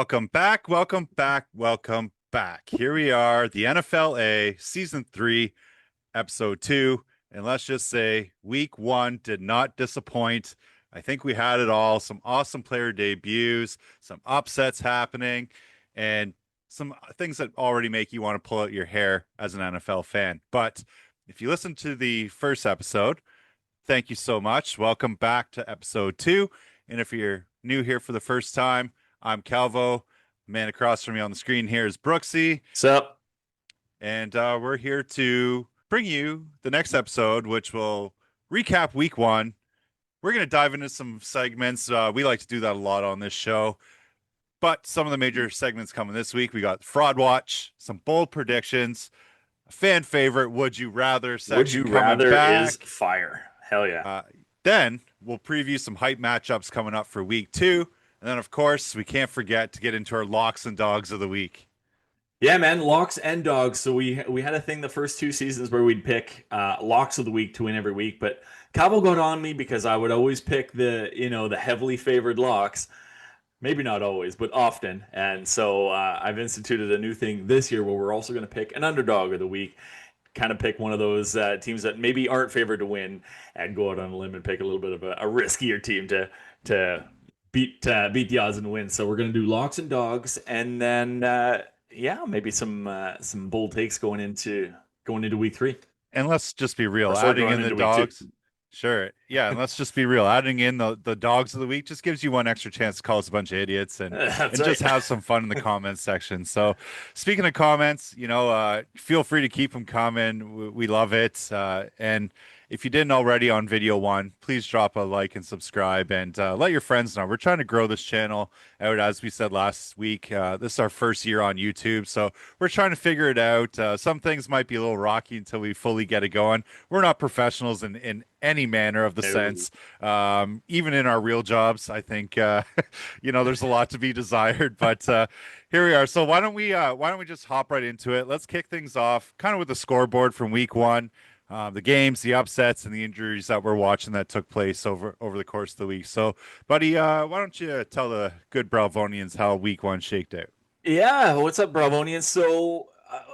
Welcome back, welcome back, welcome back. Here we are, the NFL A, Season 3, Episode 2. And let's just say week 1 did not disappoint. I think we had it all. Some awesome player debuts, some upsets happening, and some things that already make you want to pull out your hair as an NFL fan. But if you listen to the first episode, thank you so much. Welcome back to Episode 2. And if you're new here for the first time, I'm Calvo. Man across from me on the screen here is Brooksy. What's up? And we're here to bring you the next episode, which will recap week 1. We're going to dive into some segments. We like to do that a lot on this show. But some of the major segments coming this week, we got Fraud Watch, some bold predictions, a fan favorite, Would You Rather section Would you coming rather back. is fire. Hell yeah. Then we'll preview some hype matchups coming up for week 2. And then, of course, we can't forget to get into our locks and dogs of the week. Yeah, man, locks and dogs. So we had a thing the first 2 seasons where we'd pick locks of the week to win every week, but Cabo got on me because I would always pick the heavily favored locks. Maybe not always, but often. And so I've instituted a new thing this year where we're also going to pick an underdog of the week, kind of pick one of those teams that maybe aren't favored to win and go out on a limb and pick a little bit of a riskier team to beat the odds and win. So we're gonna do locks and dogs, and then maybe some bold takes going into week 3. And let's just be real, Or sorry, adding going in the into week 2. dogs. Sure. Yeah, and let's just be real. Adding in the dogs of the week just gives you one extra chance to call us a bunch of idiots and That's just right. have some fun in the comments section. So, speaking of comments, feel free to keep them coming. We love it. And if you didn't already on video 1, please drop a like and subscribe and let your friends know. We're trying to grow this channel out, as we said last week. This is our first year on YouTube, so we're trying to figure it out. Some things might be a little rocky until we fully get it going. We're not professionals in any manner of the No. sense. Even in our real jobs, I think there's a lot to be desired. But here we are. So why don't we just hop right into it? Let's kick things off, kind of with the scoreboard from week 1. The games, the upsets, and the injuries that we're watching that took place over the course of the week. So, buddy, why don't you tell the good Bravonians how week 1 shaked out? Yeah, what's up, Bravonians? So,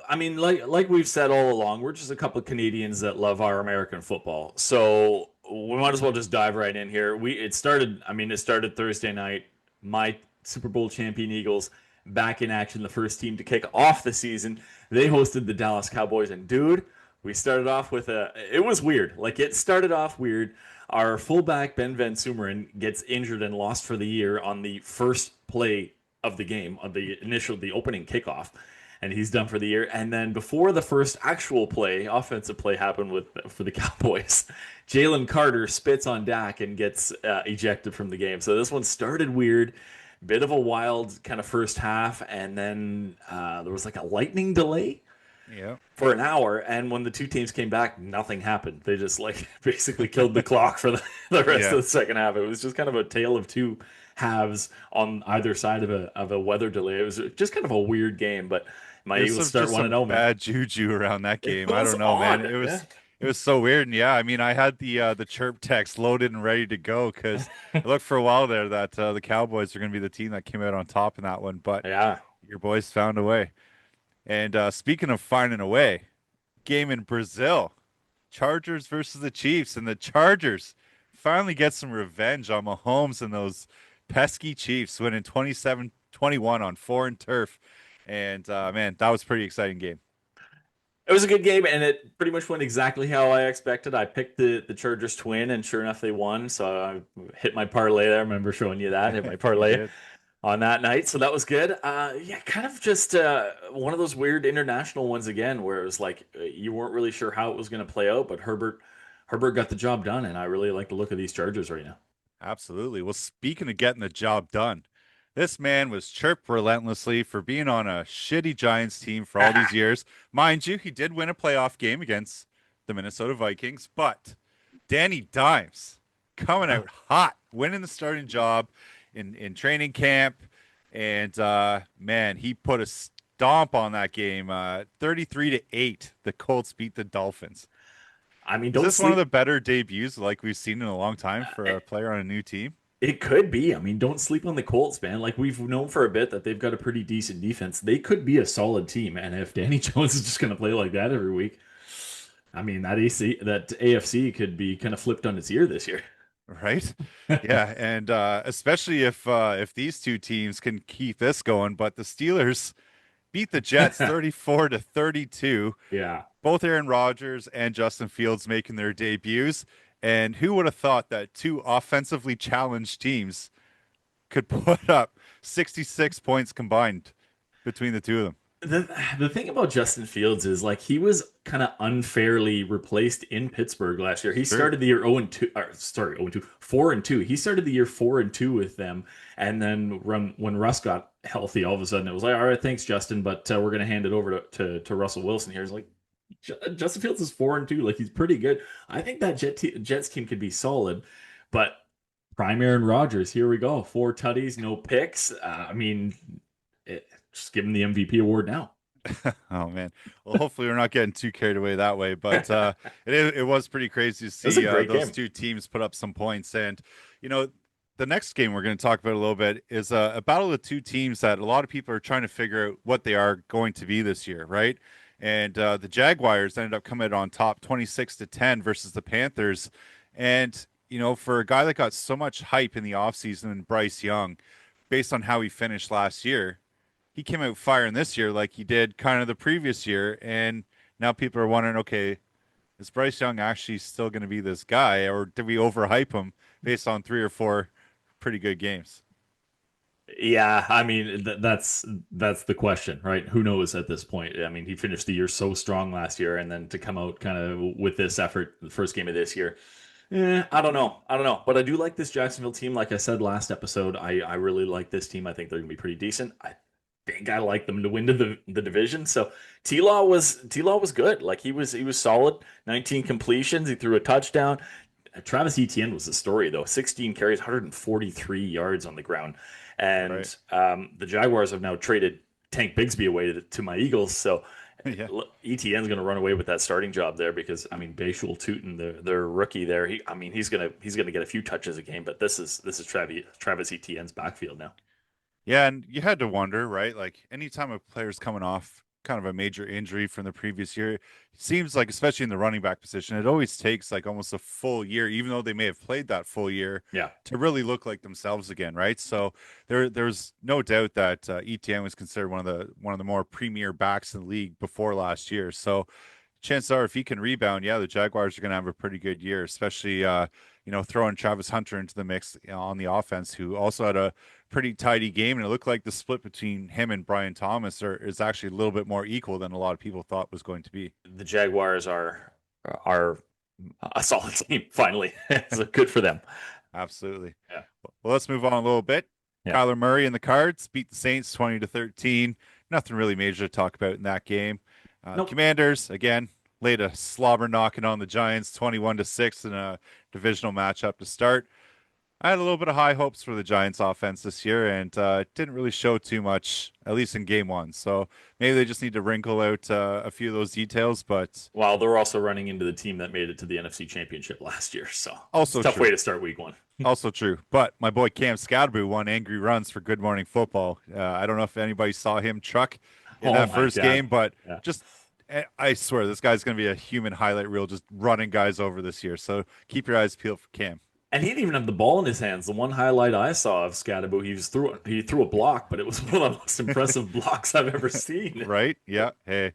I mean, like we've said all along, we're just a couple of Canadians that love our American football. So we might as well just dive right in here. It started. I mean, it started Thursday night. My Super Bowl champion Eagles back in action, the first team to kick off the season. They hosted the Dallas Cowboys, and dude, we started off with it was weird. Like, it started off weird. Our fullback Ben Van Sumeren gets injured and lost for the year on the first play of the game, on the opening kickoff, and he's done for the year. And then before the first actual offensive play happened for the Cowboys, Jalen Carter spits on Dak and gets ejected from the game. So this one started weird, bit of a wild kind of first half, and then there was like a lightning delay Yeah. for an hour, and when the two teams came back, nothing happened. They just like basically killed the clock for the rest Yeah. of the second half. It was just kind of a tale of two halves on either side of a weather delay. It was just kind of a weird game, but my There's Eagles start just 1-0, some man. bad juju around that It game. I was don't know, man. odd. Yeah. It was so weird. And yeah, I mean, I had the chirp text loaded and ready to go because it looked for a while there that the Cowboys are going to be the team that came out on top in that one. But Yeah. your boys found a way. And speaking of finding a way, game in Brazil, Chargers versus the Chiefs, and the Chargers finally get some revenge on Mahomes and those pesky Chiefs, winning 27-21 on foreign turf. And man, that was a pretty exciting game. It was a good game, and it pretty much went exactly how I expected. I picked the Chargers to win, and sure enough, they won. So I hit my parlay there. I remember showing you that. Hit my You parlay did. on that night, so that was good. Yeah, kind of just one of those weird international ones again, where it was like you weren't really sure how it was going to play out, but Herbert got the job done, and I really like the look of these Chargers right now. Absolutely. Well, speaking of getting the job done, this man was chirped relentlessly for being on a shitty Giants team for all these years. Mind you, he did win a playoff game against the Minnesota Vikings, but Danny Dimes coming out hot, winning the starting job in training camp. And man, he put a stomp on that game. 33-8. The Colts beat the Dolphins. I mean, Is don't this one of sleep. the better debuts like we've seen in a long time for a player on a new team? It could be. I mean, don't sleep on the Colts, man. Like we've known for a bit that they've got a pretty decent defense. They could be a solid team, and if Danny Jones is just going to play like that every week, I mean, that AFC could be kind of flipped on its ear this year. Right? Yeah, and especially if these two teams can keep this going, but the Steelers beat the Jets 34 to 32. Yeah. Both Aaron Rodgers and Justin Fields making their debuts. And who would have thought that two offensively challenged teams could put up 66 points combined between the two of them? The thing about Justin Fields is like he was kind of unfairly replaced in Pittsburgh last year. He True. started the year 0 and 2, or, sorry, 0 and 2, 4 and 2. He started the year 4 and 2 with them. And then when Russ got healthy, all of a sudden it was like, all right, thanks, Justin, but we're going to hand it over to Russell Wilson here. It's like Justin Fields is 4 and 2. Like he's pretty good. I think that Jets team could be solid, but prime Aaron Rodgers, here we go. 4 tutties, no picks. I mean, just give him the MVP award now. Oh man. Well, hopefully we're not getting too carried away that way, but it was pretty crazy to It was a see great those game. two teams put up some points. And you know, the next game we're going to talk about a little bit is a battle of two teams that a lot of people are trying to figure out what they are going to be this year, right? And the Jaguars ended up coming out on top 26 to 10 versus the Panthers. And you know, for a guy that got so much hype in the offseason and Bryce Young, based on how he finished last year, he came out firing this year like he did kind of the previous year. And now people are wondering, okay, is Bryce Young actually still going to be this guy, or did we overhype him based on 3 or 4 pretty good games? Yeah, I mean that's the question, right? Who knows at this point? I mean, he finished the year so strong last year, and then to come out kind of with this effort, the first game of this year, I don't know, I don't know. But I do like this Jacksonville team. Like I said last episode, I really like this team. I think they're gonna be pretty decent. I think I like them to win the division. So T Law was good. Like he was solid. 19 completions. He threw a touchdown. Travis Etienne was the story though. 16 carries, 143 yards on the ground, Right. and the Jaguars have now traded Tank Bigsby away to my Eagles. So Yeah. Etienne's going to run away with that starting job there because I mean Bashul Tootin, their rookie there. I mean he's gonna get a few touches a game, but this is Travis Etienne's backfield now. Yeah, and you had to wonder, right? Like anytime a player's coming off kind of a major injury from the previous year, it seems like especially in the running back position, it always takes like almost a full year, even though they may have played that full year, Yeah. to really look like themselves again, right? So there's no doubt that ETN was considered one of the more premier backs in the league before last year. So chances are if he can rebound, yeah, the Jaguars are going to have a pretty good year, especially throwing Travis Hunter into the mix on the offense, who also had a pretty tidy game, and it looked like the split between him and Brian Thomas is actually a little bit more equal than a lot of people thought was going to be. The Jaguars are a solid team finally. So good for them. Absolutely. Yeah. Well, let's move on a little bit. Yeah. Kyler Murray and the Cards beat the Saints 20 to 13. Nothing really major to talk about in that game. Nope. Commanders again laid a slobber knocking on the Giants 21 to 6 in a divisional matchup to start. I had a little bit of high hopes for the Giants offense this year, and it didn't really show too much, at least in game one. So maybe they just need to wrinkle out a few of those details, but Well, they're also running into the team that made it to the NFC Championship last year, so it's a also tough way true. to start week one. Also true. But my boy Cam Scadaboo won angry runs for Good Morning Football. I don't know if anybody saw him truck in Oh that my first God. game, but Yeah. just I swear this guy's going to be a human highlight reel just running guys over this year. So keep your eyes peeled for Cam. And he didn't even have the ball in his hands. The one highlight I saw of Scadaboo, he threw a block, but it was one of the most impressive blocks I've ever seen. Right? Yeah. Hey,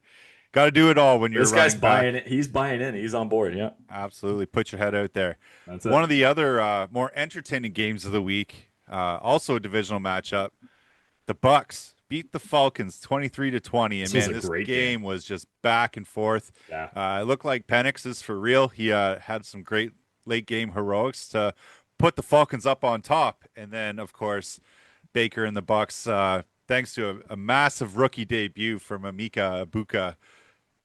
got to do it all when you're This guy's running back. buying it. He's buying in. He's on board. Yeah, Absolutely. Put your head out there. that's One it. of the other more entertaining games of the week, also a divisional matchup. The Bucks beat the Falcons 23 to 20, and This was man, a this great game. game was just back and forth. Yeah. It looked like Penix is for real. He had some great late game heroics to put the Falcons up on top, and then of course Baker and the Bucks, thanks to a massive rookie debut from Amika Ibuka.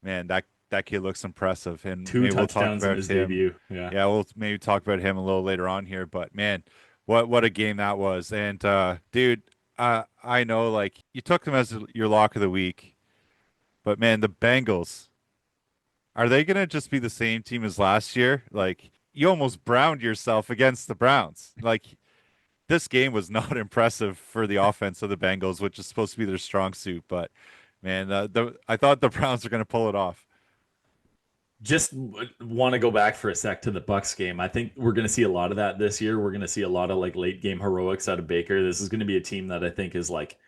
Man, that kid looks impressive, and Two maybe we'll talk touchdowns in about his him. debut. Yeah. Yeah, we'll maybe talk about him a little later on here, but man, what a game that was. And dude, I know like you took them as your lock of the week, but man, the Bengals, are they gonna just be the same team as last year? Like you almost browned yourself against the Browns. Like this game was not impressive for the offense of the Bengals, which is supposed to be their strong suit. But man, I thought the Browns were going to pull it off. Just want to go back for a sec to the Bucks game. I think we're going to see a lot of that this year. We're going to see a lot of like late game heroics out of Baker. This is going to be a team that I think is like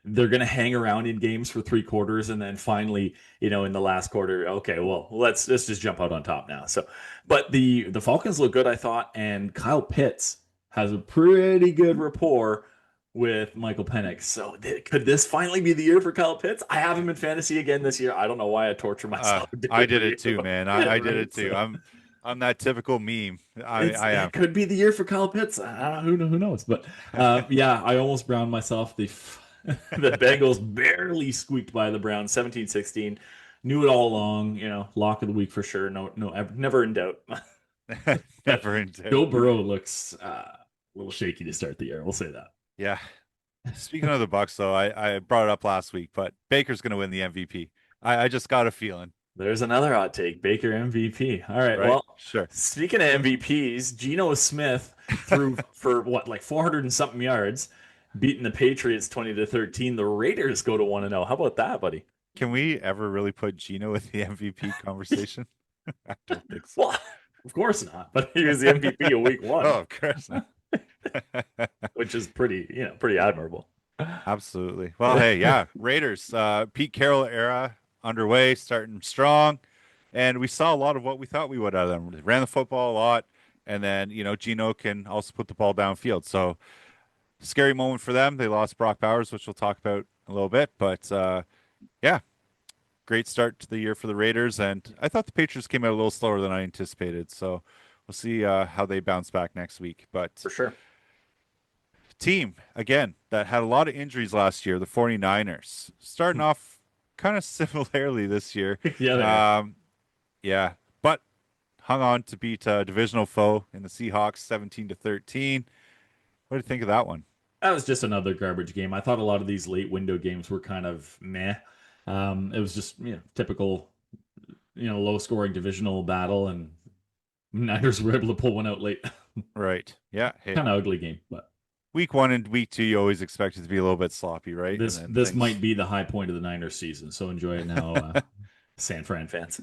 they're going to hang around in games for 3 quarters and then finally, in the last quarter, okay, well, let's just jump out on top now. So, but the Falcons look good, I thought, and Kyle Pitts has a pretty good rapport with Michael Penix. So, could this finally be the year for Kyle Pitts? I have him in fantasy again this year. I don't know why I torture myself I doing did it it for too, you. man. Yeah, I did it right. too. So I'm that typical meme. I it am. could be the year for Kyle Pitts. Who knows? But yeah, I almost browned myself. The Bengals barely squeaked by the Browns 17-16. Knew it all along, lock of the week for sure. Never in doubt. But Never in doubt. Joe Burrow looks a little shaky to start the year. We'll say that. Yeah. Speaking of the Bucks, though, I brought it up last week, but Baker's going to win the MVP. I just got a feeling, There's another hot take. Baker MVP. All right. right? Well, Sure. speaking of MVPs, Geno Smith threw for what, like 400 and something yards, beating the Patriots 20-13. The Raiders go to 1-0. How about that, buddy? Can we ever really put Gino with the MVP conversation? I don't think so. Well, of course not. But he was the MVP of week one, Oh, of course not. which is pretty admirable. Absolutely. Well, hey, yeah, Raiders, Pete Carroll era underway, starting strong, and we saw a lot of what we thought we would out of them. They ran the football a lot, and then Gino can also put the ball downfield. So scary moment for them. They lost Brock Bowers, which we'll talk about in a little bit, but yeah, great start to the year for the Raiders, and I thought the Patriots came out a little slower than I anticipated. So we'll see how they bounce back next week. But For sure. team again that had a lot of injuries last year, the 49ers, starting off kind of similarly this year. Yeah, they are. Yeah, but hung on to beat a divisional foe in the Seahawks 17-13. What do you think of that one? That was just another garbage game. I thought a lot of these late window games were kind of meh. It was just typical, low scoring divisional battle, and Niners were able to pull one out late. Right. Yeah. Hey, Kind of ugly game, but week one and week two, you always expect it to be a little bit sloppy, right? And this then this things might be the high point of the Niners season. So enjoy it now, San Fran fans.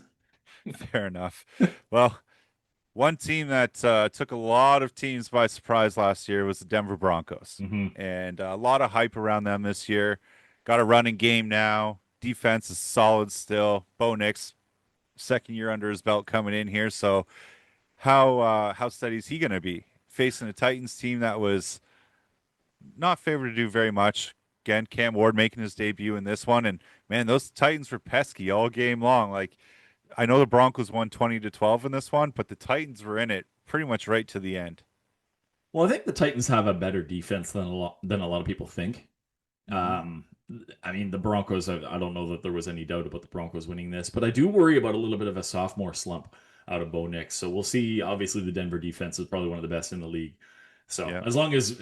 fair enough. Well, one team that took a lot of teams by surprise last year was the Denver Broncos, Hmm. and a lot of hype around them this year. Got a running game now. Defense is solid still. Bo Nix, second year under his belt coming in here. So how steady is he going to be facing a Titans team that was not favored to do very much? Again, Cam Ward making his debut in this one, and man, those Titans were pesky all game long. Like I know the Broncos won 20-12 in this one, but the Titans were in it pretty much right to the end. Well, I think the Titans have a better defense than a lot of people think. Mm-hmm. Um, I mean, the Broncos. I don't know that there was any doubt about the Broncos winning this, but I do worry about a little bit of a sophomore slump out of Bo Nix. So we'll see. Obviously, the Denver defense is probably one of the best in the league. So Yeah. as long as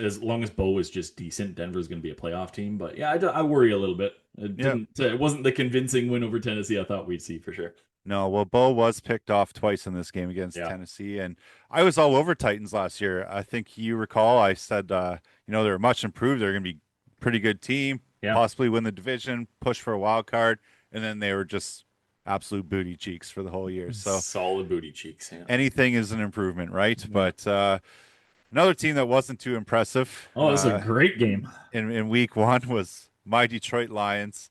Bo is just decent, Denver's going to be a playoff team. But yeah, I worry a little bit. Yeah. It wasn't the convincing win over Tennessee I thought we'd see for sure. No, well, Bo was picked off twice in this game against Yeah. Tennessee, and I was all over Titans last year. I think you recall I said, they're much improved. They're going to be a pretty good team, Yeah. possibly win the division, push for a wild card, and then they were just absolute booty cheeks for the whole year. So Solid booty cheeks. Yeah. anything is an improvement, right? Yeah. But another team that wasn't too impressive Oh, this is a great game. in week one was my Detroit Lions.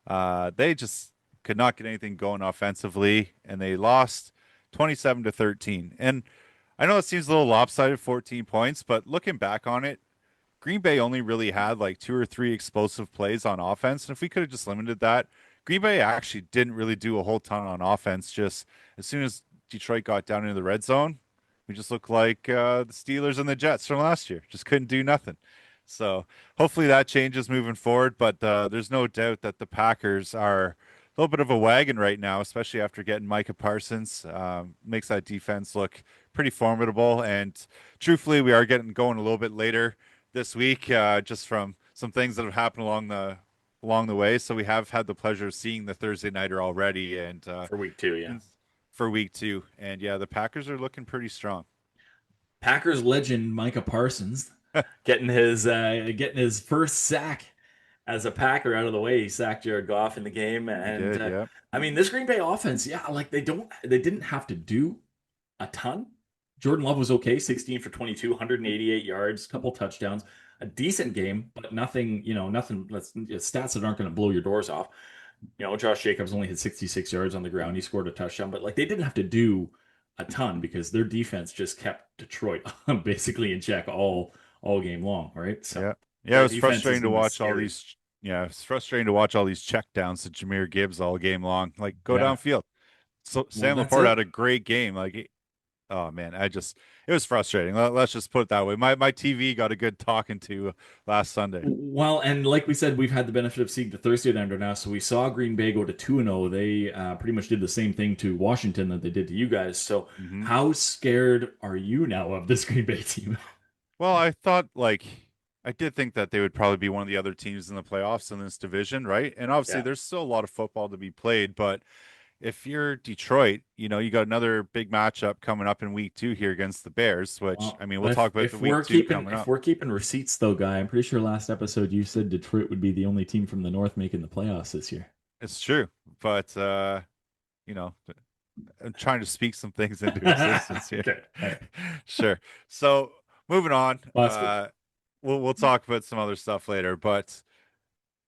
They just could not get anything going offensively, and they lost 27-13. And I know it seems a little lopsided, 14 points, but looking back on it, Green Bay only really had like 2 or 3 explosive plays on offense. And if we could have just limited that, Green Bay actually didn't really do a whole ton on offense. Just as soon as Detroit got down into the red zone, we just looked like the Steelers and the Jets from last year. Just couldn't do nothing. So hopefully that changes moving forward. But there's no doubt that the Packers are a little bit of a wagon right now, especially after getting Micah Parsons. Makes that defense look pretty formidable. And truthfully, we are getting going a little bit later this week, just from some things that have happened along the way. So we have had the pleasure of seeing the Thursday nighter already, and For week 2, yeah. for week two. And yeah, the Packers are looking pretty strong. Packers legend Micah Parsons getting his first sack as a Packer out of the way. He sacked Jared Goff in the game, He and did, yeah. I mean this Green Bay offense, yeah, like they didn't have to do a ton. Jordan Love was okay, 16 for 22, 188 yards, couple touchdowns, a decent game, but nothing, nothing. Stats that aren't going to blow your doors off. Josh Jacobs only had 66 yards on the ground. He scored a touchdown, but like they didn't have to do a ton because their defense just kept Detroit basically in check all game long. Right, so Yeah. Yeah, it that was defense is frustrating to going to be watch all scary. these it's frustrating to watch all these check downs to Jameer Gibbs all game long. Like go Yeah, downfield. So well, Sam that's Laporte it. had a great game. Oh man, it was frustrating. Let's just put it that way. My TV got a good talking to last Sunday. Well, and like we said, we've had the benefit of seeing the Thursday nighter now. So we saw Green Bay go to 2-0. They pretty much did the same thing to Washington that they did to you guys. So Hmm. how scared are you now of this Green Bay team? Well, I did think that they would probably be one of the other teams in the playoffs in this division, right? And obviously Yeah. there's still a lot of football to be played, but if you're Detroit, you got another big matchup coming up in week 2 here against the Bears, which I Well, mean, we'll but talk about the if week we're 2 keeping coming if up. we're keeping receipts though, guy, I'm pretty sure last episode you said Detroit would be the only team from the North making the playoffs this year. It's true, but you know, I'm trying to speak some things into existence here. Okay. All right. Sure. So moving on, Well, that's good. we'll talk about some other stuff later, but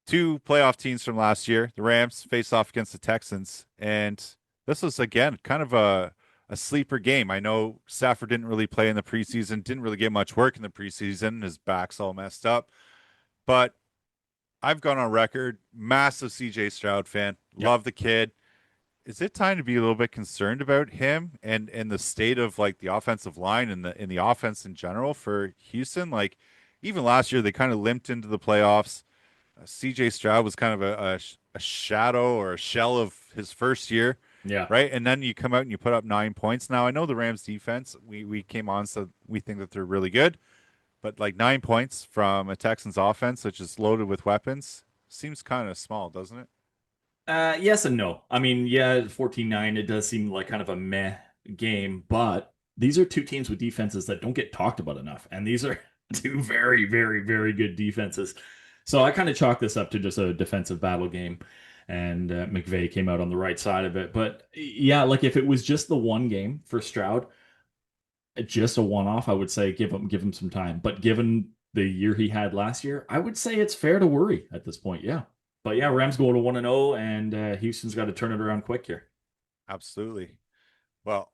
two playoff teams from last year, the Rams face off against the Texans, and this was again kind of a sleeper game. I know Stafford didn't really play in the preseason, didn't really get much work in the preseason. His back's all messed up, but I've gone on record, massive CJ Stroud fan, Yep. love the kid. Is it time to be a little bit concerned about him and the state of like the offensive line and the offense in general for Houston? Like even last year, they kind of limped into the playoffs. CJ Stroud was kind of a shadow or a shell of his first year, Yeah. right? And then you come out and you put up 9 points. Now I know the Rams defense. We came on, so we think that they're really good, but like 9 points from a Texans offense, which is loaded with weapons, seems kind of small, doesn't it? Yes and no. I mean, yeah, 14-9, it does seem like kind of a meh game, but these are two teams with defenses that don't get talked about enough. And these are two very, very, very good defenses. So I kind of chalk this up to just a defensive battle game. And McVay came out on the right side of it. But yeah, like if it was just the one game for Stroud, just a one-off, I would say give him some time. But given the year he had last year, I would say it's fair to worry at this point. Yeah. But yeah, Rams go to 1-0, and Houston's got to turn it around quick here. Absolutely. Well,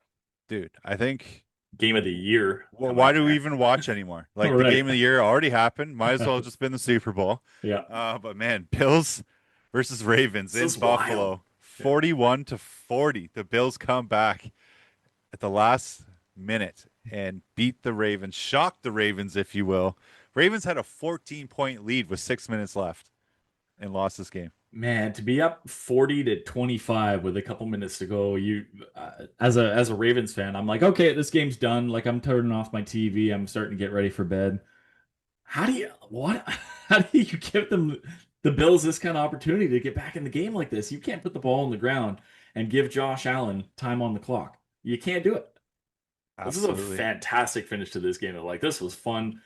dude, I think. Game of the year Well, coming why up do we here. even watch anymore? All Like the right. game of the year already happened. Might as well have just been the Super Bowl. Yeah. But man, Bills versus Ravens This in is wild. Buffalo, Yeah. 41-40. The Bills come back at the last minute and beat the Ravens, shocked the Ravens, if you will. Ravens had a 14-point lead with 6 minutes left and lost this game. Man, to be up 40-25 with a couple minutes to go, you as a Ravens fan, I'm like, okay, this game's done. Like I'm turning off my TV. I'm starting to get ready for bed. How do you what? How do you give them the Bills this kind of opportunity to get back in the game like this? You can't put the ball on the ground and give Josh Allen time on the clock. You can't do it. This is a Absolutely. fantastic finish to this game. Like this was fun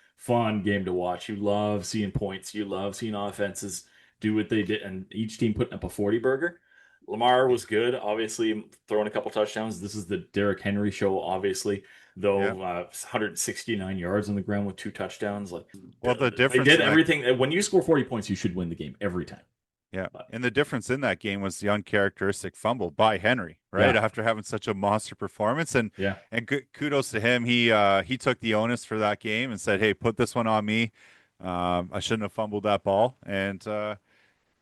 game to watch. You love seeing points. You love seeing offenses do what they did, and each team putting up a 40 burger. Lamar was good, obviously throwing a couple touchdowns. This is the Derrick Henry show, obviously, though Yeah. 169 yards on the ground with two touchdowns. Like Well, the they difference did in that. everything. When you score 40 points, you should win the game every time. Yeah. But And the difference in that game was the uncharacteristic fumble by Henry, right? yeah, After having such a monster performance. And yeah. kudos to him. He took the onus for that game and said, "Hey, put this one on me. I shouldn't have fumbled that ball." And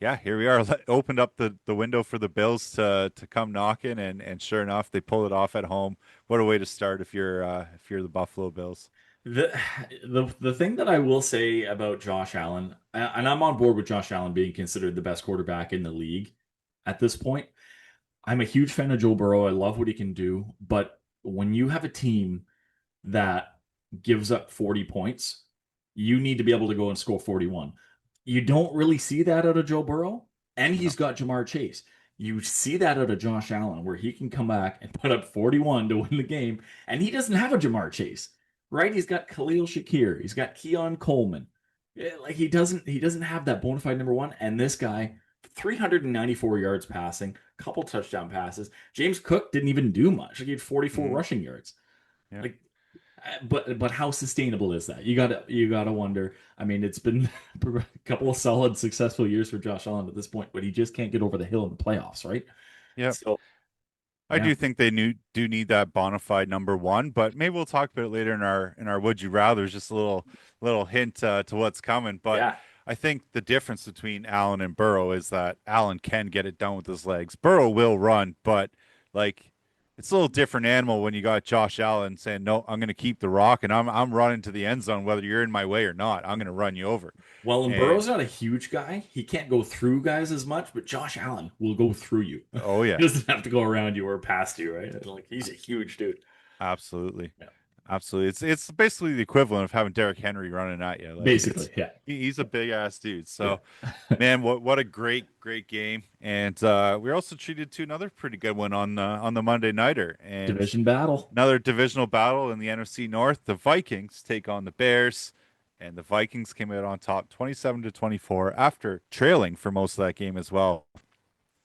yeah, here we are. Opened up the window for the Bills to come knocking, and sure enough, they pull it off at home. What a way to start if you're the Buffalo Bills. The the thing that I will say about Josh Allen, and I'm on board with Josh Allen being considered the best quarterback in the league at this point. I'm a huge fan of Joe Burrow. I love what he can do, but when you have a team that gives up 40 points, you need to be able to go and score 41. You don't really see that out of Joe Burrow, and No, he's got Jamar Chase. You see that out of Josh Allen, where he can come back and put up 41 to win the game, and he doesn't have a Jamar Chase. right? He's got Khalil Shakir, he's got Keon Coleman. Like he doesn't have that bona fide number one. And this guy, 394 yards passing, couple touchdown passes. James Cook didn't even do much. Like he had 44 Mhm. rushing yards. Yeah. Like, but how sustainable is that? You gotta wonder. I mean, it's been a couple of solid, successful years for Josh Allen at this point, but he just can't get over the hill in the playoffs, right? Yeah. So I yeah, do think they do need that bona fide number one, but maybe we'll talk about it later in our would you rather's, just a little hint to what's coming. But yeah. I think the difference between Allen and Burrow is that Allen can get it done with his legs. Burrow will run, but like it's a little different animal when you got Josh Allen saying, "No, I'm going to keep the rock and I'm running to the end zone whether you're in my way or not. I'm going to run you over." Well, and And Burrow's not a huge guy. He can't go through guys as much, but Josh Allen will go through you. oh He yeah, doesn't have to go around you or past you, right? Like he's a huge dude. absolutely. Yeah. Absolutely. It's basically the equivalent of having Derrick Henry running at you. Like it's Basically, yeah. he's a big ass dude. Yeah. So man, what a great game. And we're also treated to another pretty good one on the Monday nighter. And Division battle. another divisional battle in the NFC North. The Vikings take on the Bears, and the Vikings came out on top 27-24 after trailing for most of that game as well.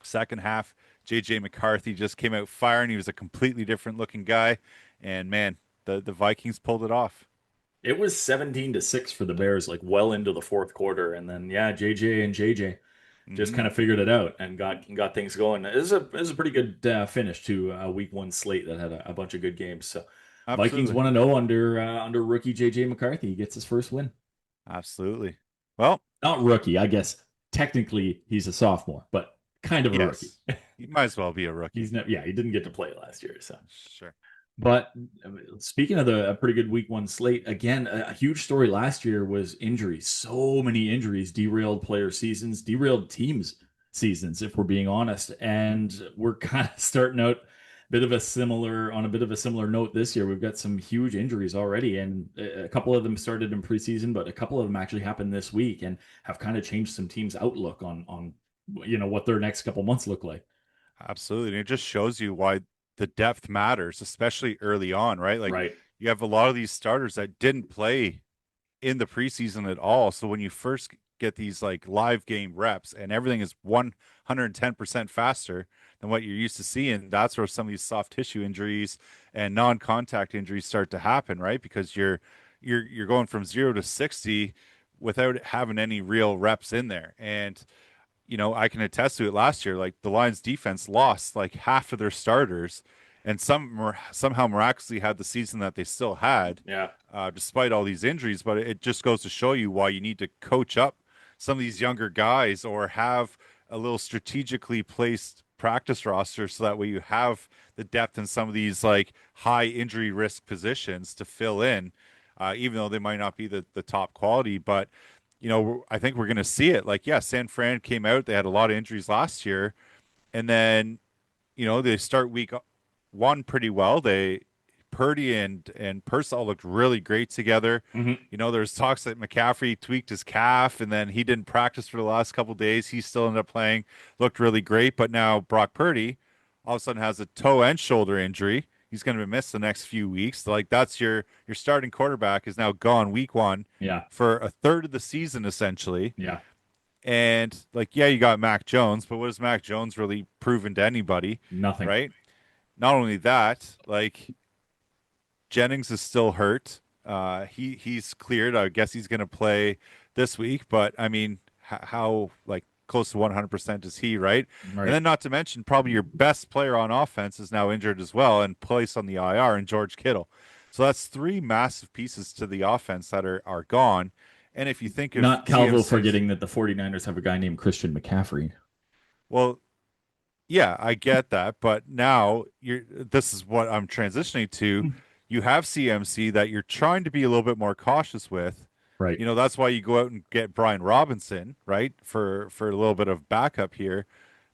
Second half, JJ McCarthy just came out firing. He was a completely different looking guy. And man, the Vikings pulled it off. It was 17-6 for the Bears, like well into the fourth quarter. And then yeah, JJ and JJ just Hmm. kind of figured it out and got things going. It was a pretty good finish to a week one slate that had a bunch of good games. So Vikings Absolutely. 1-0 under rookie JJ McCarthy. He gets his first win. Absolutely. Well, Not rookie, I guess. Technically, he's a sophomore, but kind of a rookie. yes, you might as well be a rookie. He's not. Yeah, he didn't get to play last year. So, Sure. but speaking of a pretty good week one slate, again, a huge story last year was injuries. So many injuries derailed player seasons, derailed teams seasons, if we're being honest. And we're kind of starting out a bit of a similar note this year. We've got some huge injuries already, and a couple of them started in preseason, but a couple of them actually happened this week and have kind of changed some teams' outlook on what their next couple months look like. Absolutely. And it just shows you why the depth matters, especially early on, right? Like Right. you have a lot of these starters that didn't play in the preseason at all. So when you first get these like live game reps and everything is 110% faster than what you're used to seeing, that's where some of these soft tissue injuries and non-contact injuries start to happen, right? Because you're going from 0 to 60 without having any real reps in there. And I can attest to it last year. Like the Lions defense lost like half of their starters, and somehow miraculously had the season that they still had, Yeah. despite all these injuries. But it just goes to show you why you need to coach up some of these younger guys or have a little strategically placed practice roster so that way you have the depth in some of these like high injury risk positions to fill in, even though they might not be the top quality. But I think we're going to see it. Like, yeah, San Fran came out. They had a lot of injuries last year. And then, they start week one pretty well. Purdy and Purcell looked really great together. Hmm. There's talks that McCaffrey tweaked his calf and then he didn't practice for the last couple of days. He still ended up playing, looked really great. But now Brock Purdy all of a sudden has a toe and shoulder injury. He's going to be missed the next few weeks. Like that's your starting quarterback is now gone week one Yeah. for a third of the season essentially. Yeah. And like, yeah, you got Mac Jones, but what has Mac Jones really proven to anybody, Nothing. right? Not only that, like Jennings is still hurt. He's cleared. I guess he's going to play this week, but I mean, how like close to 100% is he, right? And Right. then not to mention probably your best player on offense is now injured as well and placed on the IR in George Kittle. So that's three massive pieces to the offense that are gone. And if you think of Not Calvo CMC's, forgetting that the 49ers have a guy named Christian McCaffrey. well, yeah, I get that, but now this is what I'm transitioning to. You have CMC that you're trying to be a little bit more cautious with. Right. That's why you go out and get Brian Robinson, right? For a little bit of backup here.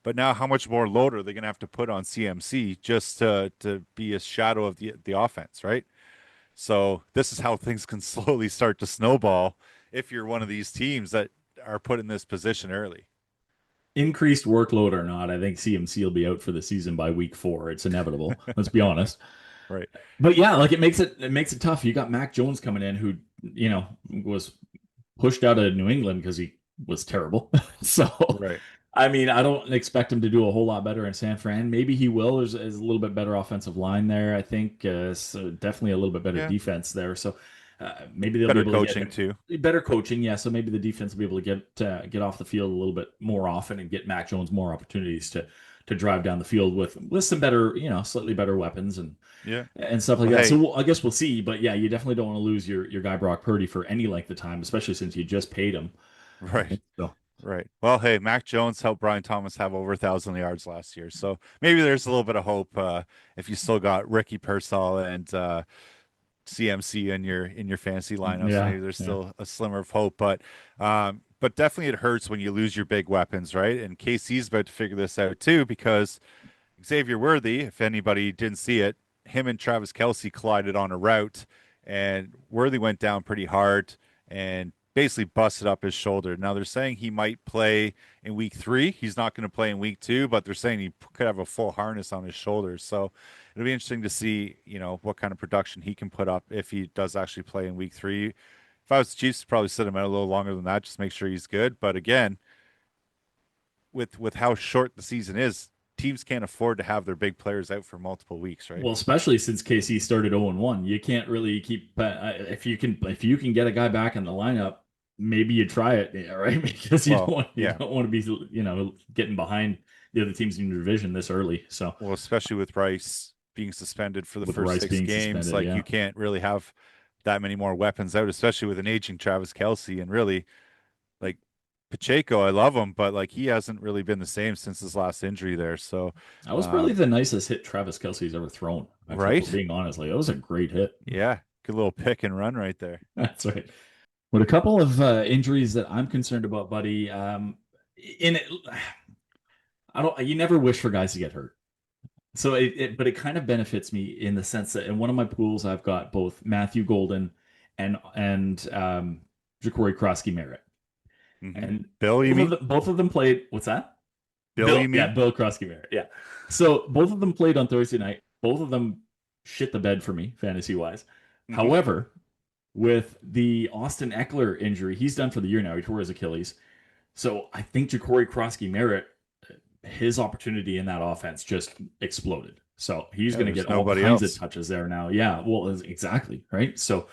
But now how much more load are they going to have to put on CMC just to be a shadow of the offense, right? So this is how things can slowly start to snowball if you're one of these teams that are put in this position early. Increased workload or not, I think CMC will be out for the season by week 4. It's inevitable. Let's be honest. Right. But yeah, like it makes it tough. You got Mac Jones coming in, who was pushed out of New England because he was terrible. So, Right. I mean, I don't expect him to do a whole lot better in San Fran. Maybe he will. There's a little bit better offensive line there, I think. So definitely a little bit better Yeah. defense there. So maybe they'll be Better able to coaching get too. better coaching. Yeah, so maybe the defense will be able to get off the field a little bit more often and get Mac Jones more opportunities to drive down the field with some better, slightly better weapons Yeah. and stuff like Well, that. So hey, I guess we'll see. But yeah, you definitely don't want to lose your guy Brock Purdy for any length of time, especially since you just paid him. right. So Right. Well, hey, Mac Jones helped Brian Thomas have over 1,000 yards last year. So maybe there's a little bit of hope if you still got Ricky Pearsall and CMC in your fantasy lineups. yeah, Maybe there's yeah. still a slimmer of hope, but definitely it hurts when you lose your big weapons, right? And KC's about to figure this out too because Xavier Worthy, if anybody didn't see it, him and Travis Kelsey collided on a route, and Worthy went down pretty hard and basically busted up his shoulder. Now they're saying he might play in week 3. He's not going to play in week 2, but they're saying he could have a full harness on his shoulders. So it'll be interesting to see, what kind of production he can put up if he does actually play in week 3. If I was the Chiefs, I'd probably sit him out a little longer than that, just make sure he's good. But again, with how short the season is, teams can't afford to have their big players out for multiple weeks, right? Well, especially since KC started 0-1, you can't really keep if you can get a guy back in the lineup, maybe you try it, yeah, right? Because you don't Well, want you yeah. don't want to be getting behind the other teams in your division this early. So Well, especially with Rice being suspended for the with first Rice six being games, suspended, like you yeah. can't really have that many more weapons out, especially with an aging Travis Kelsey. And really, like Pacheco, I love him, but like he hasn't really been the same since his last injury there. So, That was probably um, the nicest hit Travis Kelsey's ever thrown. Actually, if we're right? being honest, like that was a great hit. Yeah, good little pick and run right there. That's right. But a couple of injuries that I'm concerned about, buddy. In it, I don't. You never wish for guys to get hurt. So but it kind of benefits me in the sense that in one of my pools, I've got both Matthew Golden and Ja'Cory Krosky Merritt, and Bill, you mean? both of them played. What's that? Bill, you Yeah, mean? Bill Krosky Merritt. Yeah. So both of them played on Thursday night. Both of them shit the bed for me, fantasy wise. Hmm. However, with the Austin Eckler injury, he's done for the year now. He tore his Achilles. So I think Ja'Cory Krosky Merritt, his opportunity in that offense just exploded. So he's Yeah, going to there's get all nobody kinds of else. touches there now. Yeah, well, exactly. Right. So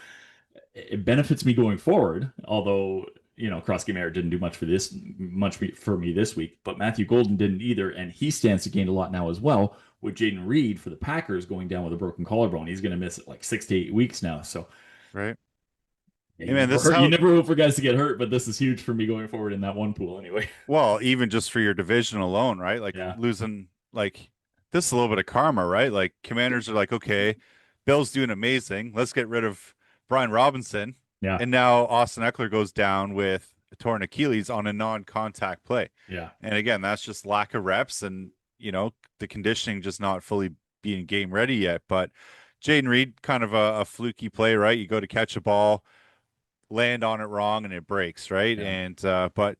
it benefits me going forward, although, Krosky Merritt didn't do much for me this week, but Matthew Golden didn't either. And he stands to gain a lot now as well with Jaden Reed for the Packers going down with a broken collarbone. He's going to miss it like 6 to 8 weeks now. So Right. yeah, Hey you man, never this is hurt, you how never hope for guys to get hurt, but this is huge for me going forward in that one pool anyway. well, even just for your division alone, right? Like Yeah. losing like this is a little bit of karma, right? Like commanders are like, okay, Bill's doing amazing. Let's get rid of Brian Robinson. Yeah. And now Austin Eckler goes down with a torn Achilles on a non-contact play. Yeah. And again, that's just lack of reps and the conditioning just not fully being game ready yet. But Jaden Reed, kind of a fluky play, right? You go to catch a ball, land on it wrong, and it breaks, right? Yeah. And but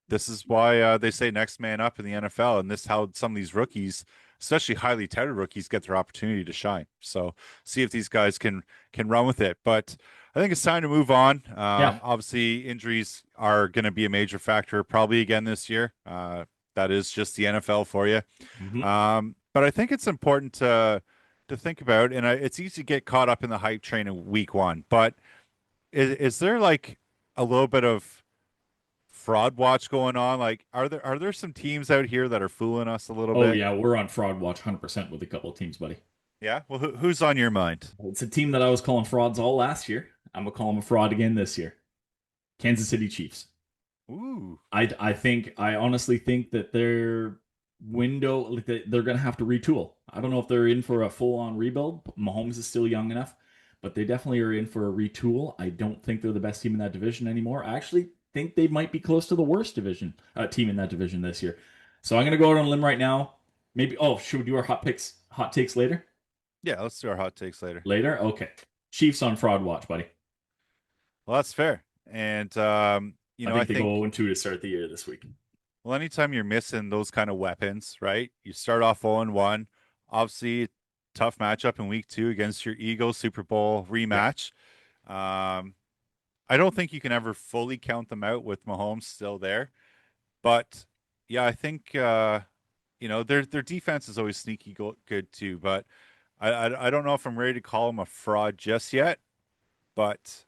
this is why they say next man up in the NFL, and this is how some of these rookies, especially highly touted rookies, get their opportunity to shine. So see if these guys can run with it. But I think it's time to move on. Yeah. Obviously, injuries are going to be a major factor probably again this year. That is just the NFL for you. Hmm. But I think it's important to think about, and it's easy to get caught up in the hype train in week 1. But is there like a little bit of fraud watch going on? Like, are there some teams out here that are fooling us a little Oh bit? yeah, we're on fraud watch 100% with a couple of teams, buddy. Yeah. Well, who's on your mind? It's a team that I was calling frauds all last year. I'm gonna call them a fraud again this year. Kansas City Chiefs. Ooh. I honestly think that their window, like they're gonna have to retool. I don't know if they're in for a full-on rebuild. Mahomes is still young enough, but they definitely are in for a retool. I don't think they're the best team in that division anymore. I actually think they might be close to the worst division team in that division this year. So I'm gonna go out on a limb right now. Maybe. Oh, should we do our hot takes later? Yeah. Let's do our hot takes later. Later. Okay. Chiefs on fraud watch, buddy. Well, that's fair. And I I think they go think 0-2 to start the year this week. well, anytime you're missing those kind of weapons, right? You start off 0-1. Obviously, tough matchup in week 2 against your Eagles Super Bowl Yeah. rematch. Um, I don't think you can ever fully count them out with Mahomes still there, but yeah, I think their defense is always sneaky good too. But I don't know if I'm ready to call them a fraud just yet. But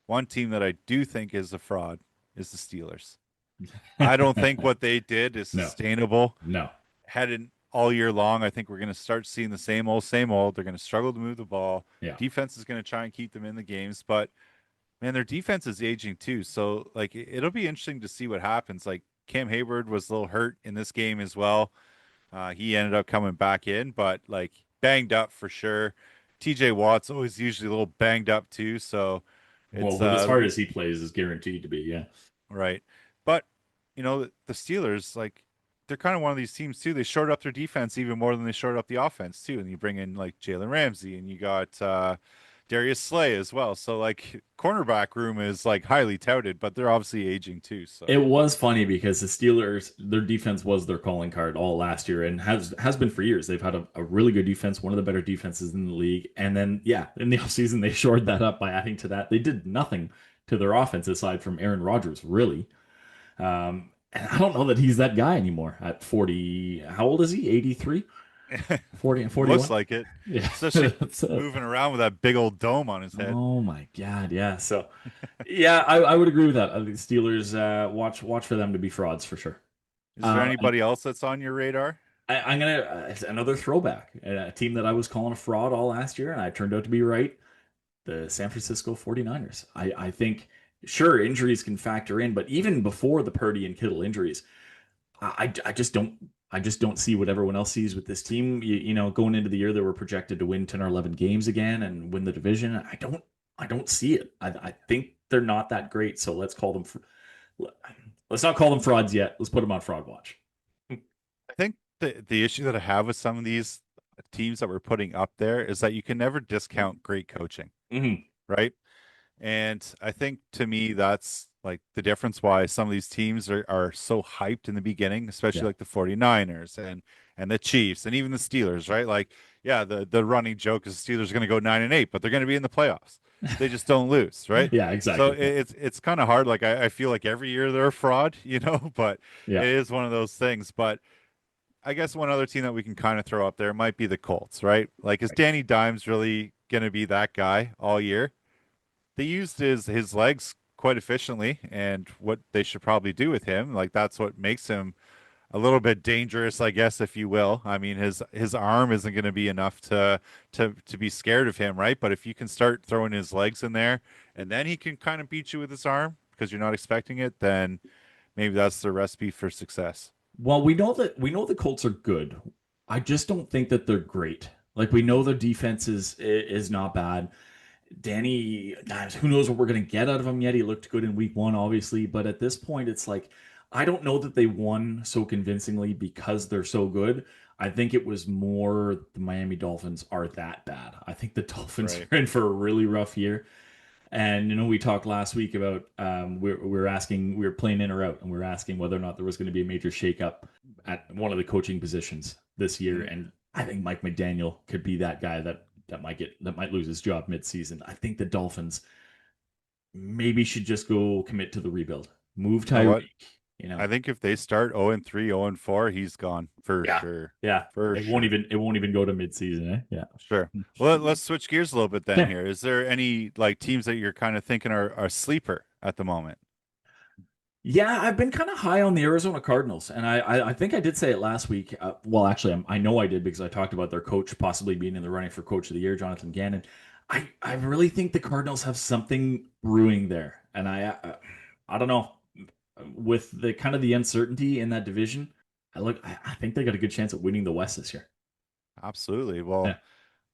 one team that I do think is a fraud is the Steelers. I don't think what they did is No, sustainable. no. Headed all year long, I think we're going to start seeing the same old, same old. They're going to struggle to move the ball. Yeah. Defense is going to try and keep them in the games, but man, their defense is aging too. So like it'll be interesting to see what happens. Like Cam Hayward was a little hurt in this game as well. He ended up coming back in, but like banged up for sure. TJ Watt's always usually a little banged up too, so Well, it's with as it'll hard be as he plays, is guaranteed to be. Yeah. right. But the Steelers, like they're kind of one of these teams too. They showed up their defense even more than they showed up the offense too. And you bring in like Jalen Ramsey and you got Darius Slay as well. So like cornerback room is like highly touted, but they're obviously aging too. It So was funny because the Steelers, their defense was their calling card all last year and has been for years. They've had a really good defense, one of the better defenses in the league. And then, yeah, in the offseason, they shored that up by adding to that. They did nothing to their offense aside from Aaron Rodgers, really. And I don't know that he's that guy anymore at 40. How old is he? 83? 40 and looks 41? like it, Yeah. especially moving around with that big old dome on his head. Oh my God. Yeah. So, yeah, I would agree with that. The Steelers, watch for them to be frauds for sure. Is there Uh, anybody else that's on your radar? I'm gonna another throwback, a team that I was calling a fraud all last year, and I turned out to be right. The San Francisco 49ers. I think sure injuries can factor in, but even before the Purdy and Kittle injuries, I just don't see what everyone else sees with this team. Going into the year, they were projected to win 10 or 11 games again and win the division. I don't see it. I think they're not that great. So let's not call them frauds yet. Let's put them on fraud watch. I think the issue that I have with some of these teams that we're putting up there is that you can never discount great coaching, Hmm. right? And I think to me that's like the difference why some of these teams are so hyped in the beginning, especially Yeah. like the 49ers and the Chiefs and even the Steelers, right? Like, yeah, the running joke is the Steelers are going to go 9-8, but they're going to be in the playoffs. They just don't lose, right? Yeah, So exactly. it's kind of hard. Like I feel like every year they're a fraud, but it Yeah. is one of those things. But I guess one other team that we can kind of throw up there might be the Colts, right? Like, is Danny Dimes really going to be that guy all year? They used his legs quite efficiently, and what they should probably do with him, like that's what makes him a little bit dangerous, I guess, if you will. I mean, his arm isn't going to be enough to be scared of him, right? But if you can start throwing his legs in there, and then he can kind of beat you with his arm because you're not expecting it, then maybe that's the recipe for success. Well, we know the Colts are good. I just don't think that they're great. Like we know their defense is not bad. Danny, guys, who knows what we're going to get out of him yet? He looked good in week one, obviously, but at this point, it's like I don't know that they won so convincingly because they're so good. I think it was more the Miami Dolphins are that bad. I think the Dolphins Right. are in for a really rough year. And we talked last week about we're asking we were playing in or out, and we are asking whether or not there was going to be a major shakeup at one of the coaching positions this year. Mm. And I think Mike McDaniel could be that guy that might lose his job midseason. I think the Dolphins maybe should just go commit to the rebuild, move You know Tyreek. what? You know, I think if they start 0-3, 0-4, he's gone for yeah, sure. yeah. For sure. It won't even go to midseason. Eh? Sure. Well, let's switch gears a little bit then Yeah. here. Is there any like teams that you're kind of thinking are sleeper at the moment? Yeah, I've been kind of high on the Arizona Cardinals, and I think I did say it last week. Well, actually, I know I did because I talked about their coach possibly being in the running for Coach of the Year, Jonathan Gannon. I really think the Cardinals have something brewing there, and I don't know with the kind of the uncertainty in that division. I think they got a good chance at winning the West this year. Absolutely. Well, Yeah,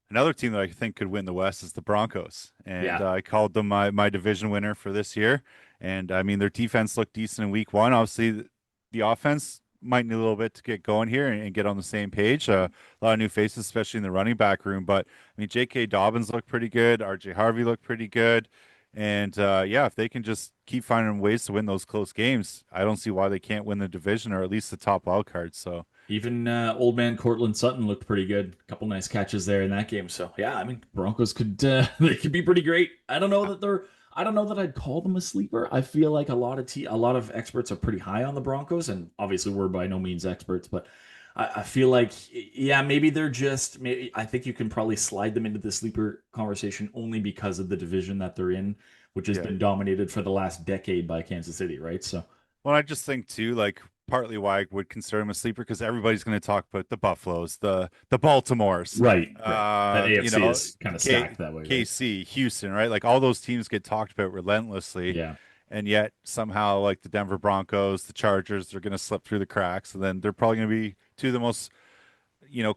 another team that I think could win the West is the Broncos, and yeah, I called them my division winner for this year. And I mean, their defense looked decent in week 1. Obviously, the offense might need a little bit to get going here and get on the same page. A lot of new faces, especially in the running back room. But I mean, J.K. Dobbins looked pretty good. R.J. Harvey looked pretty good. And yeah, if they can just keep finding ways to win those close games, I don't see why they can't win the division or at least the top wild card. So Even old man Cortland Sutton looked pretty good. A couple nice catches there in that game. So yeah, I mean Broncos could they could be pretty great. I don't know that I'd call them a sleeper. I feel like a lot of experts are pretty high on the Broncos, and obviously we're by no means experts, but I feel like yeah, maybe they're just maybe I think you can probably slide them into the sleeper conversation only because of the division that they're in, which has Yeah. been dominated for the last decade by Kansas City, right? So Well, I just think too, like partly why I would consider him a sleeper because everybody's going to talk about the Buffaloes, the Baltimores, right. That AFC is kind of K stacked that way, right? KC, Houston, right? Like all those teams get talked about relentlessly, Yeah. and yet somehow like the Denver Broncos, the Chargers, they're going to slip through the cracks, and then they're probably going to be two of the most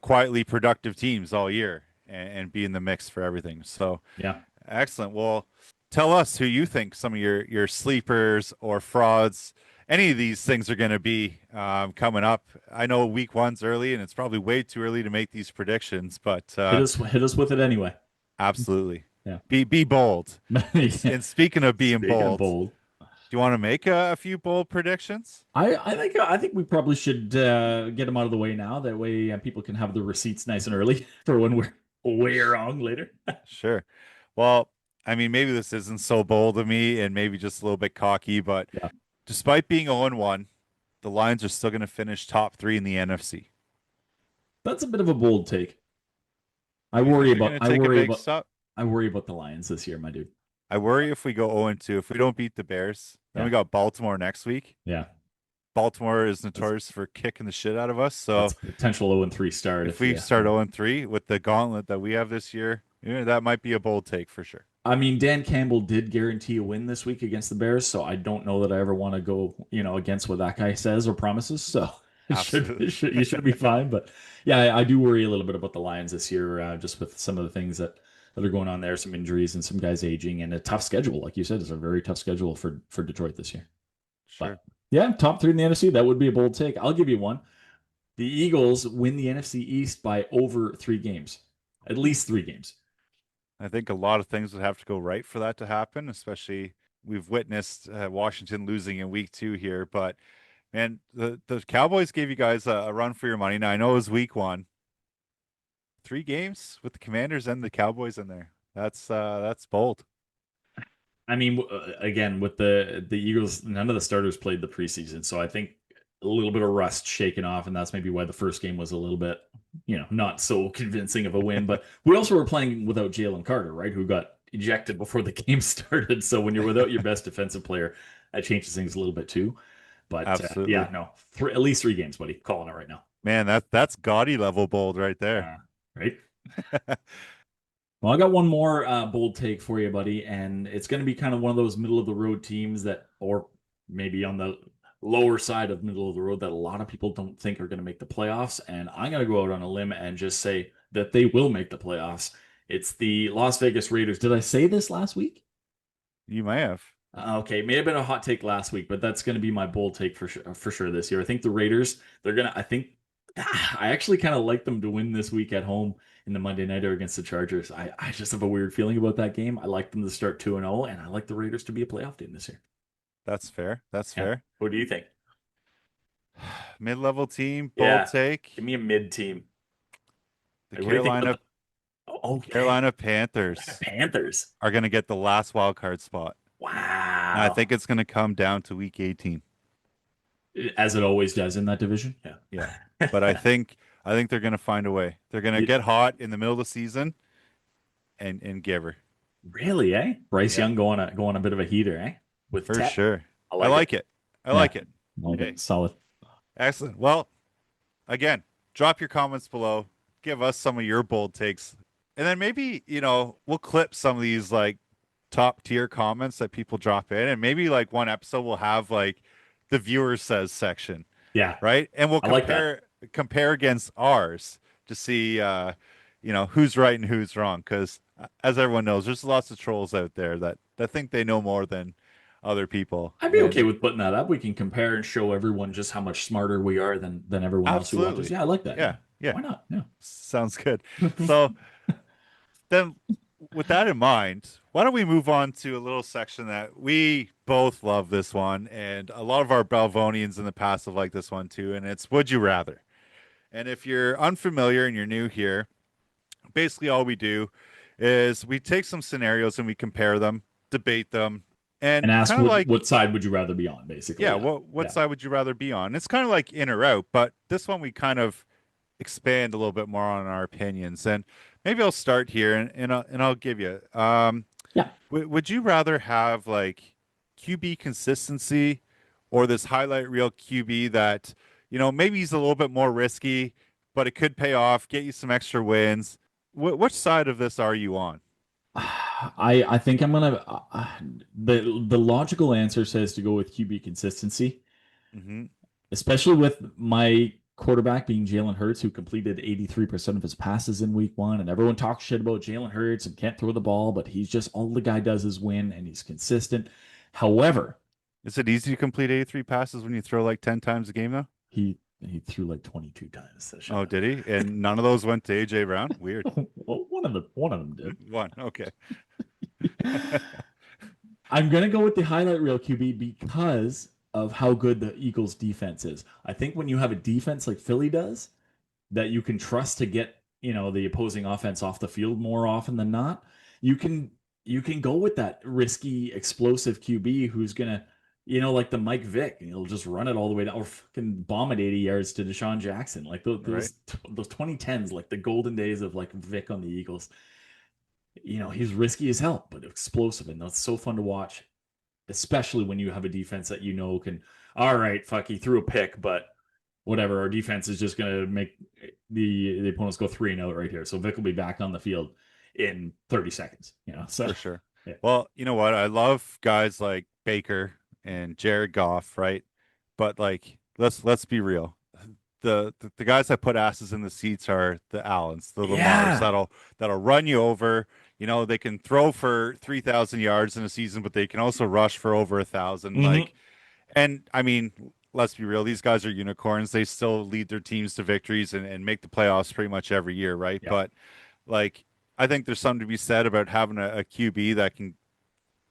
quietly productive teams all year and be in the mix for everything. So Yeah. excellent. Well, tell us who you think some of your sleepers or frauds, any of these things are going to be coming up. I know week one's early, and it's probably way too early to make these predictions, but Hit us with it anyway. absolutely, Yeah. be bold. And Yeah. and speaking of being Speaking of bold, do bold, you want to make a few bold predictions? I think we probably should get them out of the way now. That way, people can have the receipts nice and early for when we're way wrong later. Sure. Well, I mean, maybe this isn't so bold of me, and maybe just a little bit cocky, but Yeah, despite being 0-1, the Lions are still going to finish top three in the NFC. that's a bit of a bold take. Do you think they're going to take a big step? I worry about the Lions this year, my dude. I worry if we go 0-2, if we don't beat the Bears, then Yeah, we got Baltimore next week. yeah. Baltimore is That's notorious for kicking the shit out of us. that's So a potential 0-3 start if if we yeah. start 0-3 with the gauntlet that we have this year, that might be a bold take for sure. I mean, Dan Campbell did guarantee a win this week against the Bears, so I don't know that I ever want to go, against what that guy says or promises. So Absolutely. you should be fine. But yeah, I do worry a little bit about the Lions this year, just with some of the things that are going on there, some injuries and some guys aging, and a tough schedule. Like you said, it's a very tough schedule for Detroit this year. Sure. But yeah, top three in the NFC, that would be a bold take. I'll give you one. The Eagles win the NFC East by over 3 games, at least 3 games. I think a lot of things would have to go right for that to happen, especially we've witnessed Washington losing in week 2 here. But man, the Cowboys gave you guys a run for your money. Now I know it was week 1, 3 games with the Commanders and the Cowboys in there. That's bold. I mean, again, with the Eagles, none of the starters played the preseason, so I think a little bit of rust shaken off, and that's maybe why the first game was a little bit, not so convincing of a win. But we also were playing without Jalen Carter, right? Who got ejected before the game started. So when you're without your best defensive player, that changes things a little bit too. But Absolutely. yeah, no, at least 3 games, buddy. Calling it right now. Man, that's gaudy level bold right there. Right. Well, I got one more bold take for you, buddy, and it's going to be kind of one of those middle of the road teams that, or maybe on the lower side of middle of the road, that a lot of people don't think are going to make the playoffs. And I'm going to go out on a limb and just say that they will make the playoffs. It's the Las Vegas Raiders. Did I say this last week? You may have. Okay, may have been a hot take last week, but that's going to be my bold take for sure this year. I think the Raiders, I think I actually kind of like them to win this week at home in the Monday Nighter against the Chargers. I just have a weird feeling about that game. I like them to start 2-0, and I like the Raiders to be a playoff team this year. That's fair. That's Yeah. fair. What do you think? Mid-level team, bold Yeah. take. Give me a mid team. The Like, what do you think Carolina about okay. Carolina Panthers Panthers. are going to get the last wild card spot. And I Wow. think it's going to come down to week 18. As it always does in that division. Yeah. Yeah. But I think they're going to find a way. They're going to get hot in the middle of the season and give her. Really, eh? Bryce Yeah. Young going a bit of a heater, eh? With For Tet. sure. I I like it. like it. I Yeah. like it. Okay, solid. Excellent. Well, again, drop your comments below. Give us some of your bold takes. And then maybe, we'll clip some of these like top tier comments that people drop in. And maybe like one episode will have like the viewer says section, Yeah, right? And we'll I like that. compare against ours to see who's right and who's wrong. Because as everyone knows, there's lots of trolls out there that think they know more than other people. I'd be okay with putting that up. We can compare and show everyone just how much smarter we are than everyone else who watches. Absolutely. Yeah, I like that. Yeah. Yeah. Why not? Yeah. Sounds good. So then with that in mind, why don't we move on to a little section that we both love this one, and a lot of our Belvonians in the past have liked this one too, and it's Would You Rather. And if you're unfamiliar and you're new here, basically all we do is we take some scenarios and we compare them, debate them, And and ask kind of like, what side would you rather be on, yeah, basically. Yeah. what Yeah. side would you rather be on? It's kind of like in or out, but this one we kind of expand a little bit more on our opinions. And maybe I'll start here and I'll give you. Yeah. Would you rather have like QB consistency or this highlight reel QB that, maybe he's a little bit more risky, but it could pay off, get you some extra wins? Which side of this are you on? I think I'm gonna the logical answer says to go with QB consistency, Hmm. especially with my quarterback being Jalen Hurts, who completed 83% of his passes in week one. And everyone talks shit about Jalen Hurts and can't throw the ball, but he's just all the guy does is win and he's consistent. However, Is it easy to complete 83 passes when you throw like 10 times a game though? he threw like 22 times. So shut Oh, up. did he? And none of those went to AJ Brown? Weird. Well, one of them did. One. Okay. I'm gonna go with the highlight reel QB because of how good the Eagles defense is. I think when you have a defense like Philly does, that you can trust to get, the opposing offense off the field more often than not, you can you can go with that risky explosive QB who's gonna, like the Mike Vick, and he'll just run it all the way down or fucking bomb it 80 yards to Deshaun Jackson. Like Right. those 2010s, like the golden days of like Vick on the Eagles. He's risky as hell, but explosive, and that's so fun to watch, especially when you have a defense that can. All right, fuck, he threw a pick, but whatever. Our defense is just gonna make the opponents go 3-0 right here. So Vic will be back on the field in 30 seconds. So For sure. yeah, Well, you know what? I love guys like Baker and Jared Goff, right? But like, let's be real. The guys that put asses in the seats are the Allens, the Lamars yeah. that'll run you over. They can throw for 3,000 yards in a season, but they can also rush for over 1,000. Hmm. Like, and I mean, let's be real. These guys are unicorns. They still lead their teams to victories and make the playoffs pretty much every year, right? Yeah. But like, I think there's something to be said about having a QB that can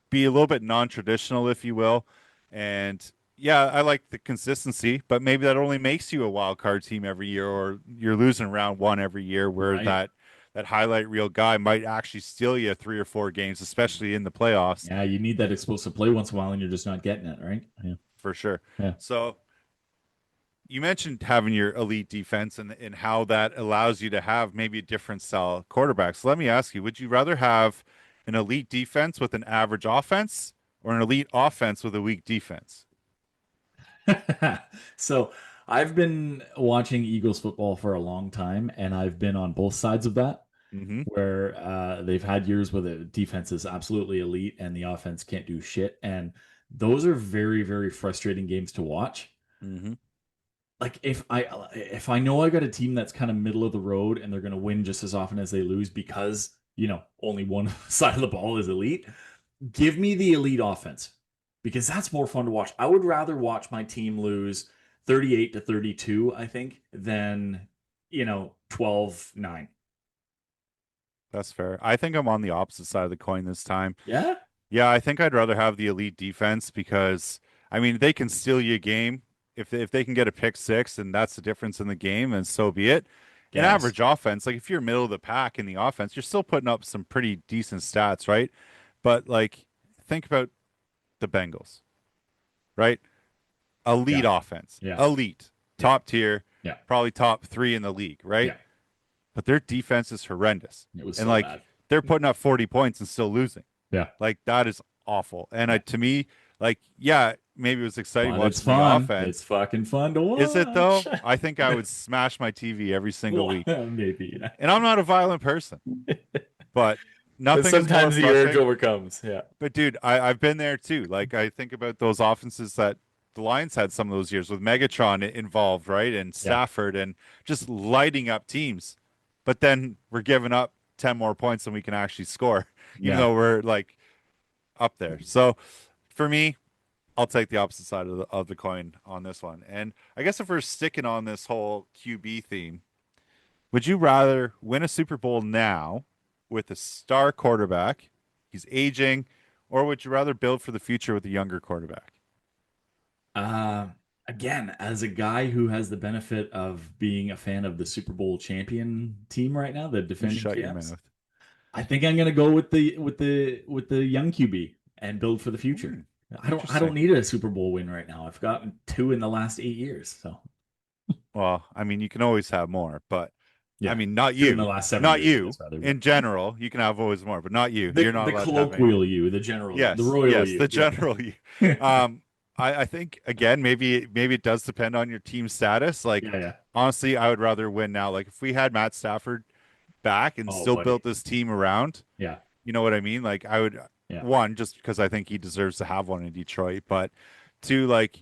be a little bit non-traditional, if you will. And yeah, I like the consistency, but maybe that only makes you a wild card team every year, or you're losing round one every year, where Right. that highlight reel guy might actually steal you 3 or 4 games, especially in the playoffs, Yeah, you need that explosive play once in a while, and you're just not getting it, right? Yeah. for sure. Yeah. So you mentioned having your elite defense and how that allows you to have maybe a different style quarterback. So let me ask you, would you rather have an elite defense with an average offense or an elite offense with a weak defense? So I've been watching Eagles football for a long time, and I've been on both sides of that, Hmm. where they've had years where the defense is absolutely elite and the offense can't do shit. And those are very, very frustrating games to watch. Hmm. Like if I know I got a team that's kind of middle of the road and they're going to win just as often as they lose because, only one side of the ball is elite, give me the elite offense because that's more fun to watch. I would rather watch my team lose 38-32, I think, than, 12-9. That's fair. I think I'm on the opposite side of the coin this time. Yeah? Yeah, I think I'd rather have the elite defense because I mean they can steal you a game if they can get a pick six and that's the difference in the game, and so be it. An Yes. average offense, like if you're middle of the pack in the offense, you're still putting up some pretty decent stats, right? But like think about the Bengals, right? Elite Yeah. offense, Yeah. elite, Yeah. top tier, Yeah. probably top three in the league, right? Yeah. But their defense is horrendous. It was And so like bad. they're putting up 40 points and still losing. Yeah. Like that is awful. And Yeah. to me, like, yeah, maybe it was exciting But it's watching the fun. It's offense. fucking fun to Is it watch. though? I think I would smash my TV every single Well, week. maybe. And I'm not a violent person, but But nothing is more sometimes the urge frustrating. overcomes. Yeah. But dude, I've been there too. Like I think about those offenses that the Lions had some of those years with Megatron involved, right? And Yeah. Stafford and just lighting up teams. But then we're giving up 10 more points than we can actually score, even Yeah. though we're like up there. So for me, I'll take the opposite side of the coin on this one. And I guess if we're sticking on this whole QB theme, would you rather win a Super Bowl now with a star quarterback, he's aging, or would you rather build for the future with a younger quarterback? Uh, again, as a guy who has the benefit of being a fan of the Super Bowl champion team right now, the You defending shut your champs, mouth. I think I'm gonna go with the young QB and build for the future. Hmm, I don't interesting. need a Super Bowl win right now. I've gotten two in the last 8 years. So Well, I mean, you can always have more, but I yeah, mean, not two in the you, last 7 years, not I you. guess rather. But In general, you can have always more, but not you. You're not the allowed to have any. colloquial you, the general you, the Yes, royal yes, you. the Yeah. general you. Um, I think again, maybe it does depend on your team status. Like, Yeah, yeah. honestly, I would rather win now. Like, if we had Matt Stafford back and Oh, still buddy. built this team around, Yeah, you know what I mean? Like, I would yeah, one just because I think he deserves to have one in Detroit, but two, like,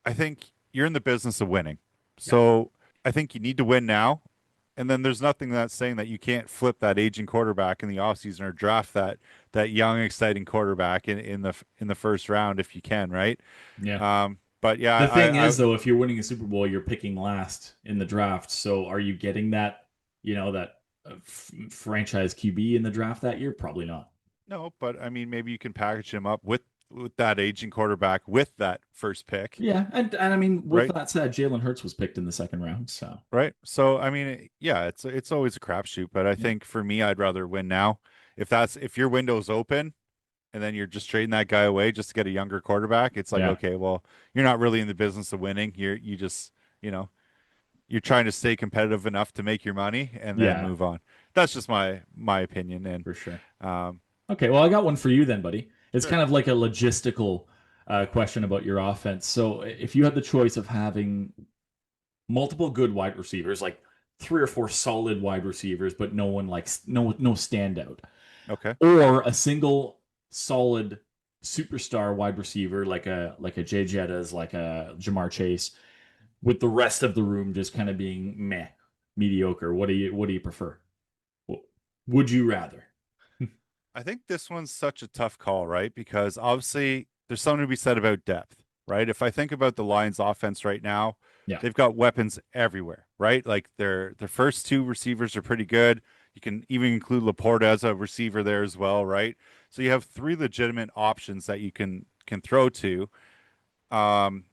I think you're in the business of winning, yeah. so I think you need to win now. And then there's nothing that's saying that you can't flip that aging quarterback in the offseason or draft that young, exciting quarterback in the first round if you can, right? Yeah. But yeah, The thing I is, though, if you're winning a Super Bowl, you're picking last in the draft. So are you getting that, that franchise QB in the draft that year? Probably not. no, but I mean maybe you can package him up with that aging quarterback with that first pick, Yeah, and I mean, with right? that said, Jalen Hurts was picked in the second round. So Right. So I mean, yeah, it's always a crapshoot, but I yeah, think for me, I'd rather win now. If your window's open and then you're just trading that guy away just to get a younger quarterback, it's like, yeah, okay, well, you're not really in the business of winning. You just, you're trying to stay competitive enough to make your money and then yeah, move on. That's just my opinion. And for sure. um, Okay, well, I got one for you then, buddy. It's sure. kind of like a logistical question about your offense. So if you had the choice of having multiple good wide receivers, like three or four solid wide receivers, but no one like no standout, Okay. or a single solid superstar wide receiver like a Jay Jettas, like a Jamar Chase, with the rest of the room just kind of being meh, mediocre. What do you prefer? Would you rather? I think this one's such a tough call, right? Because obviously there's something to be said about depth, right? If I think about the Lions offense right now, Yeah, they've got weapons everywhere, right? Like their first two receivers are pretty good. You can even include Laporta as a receiver there as well, right? So you have three legitimate options that you can throw to, um,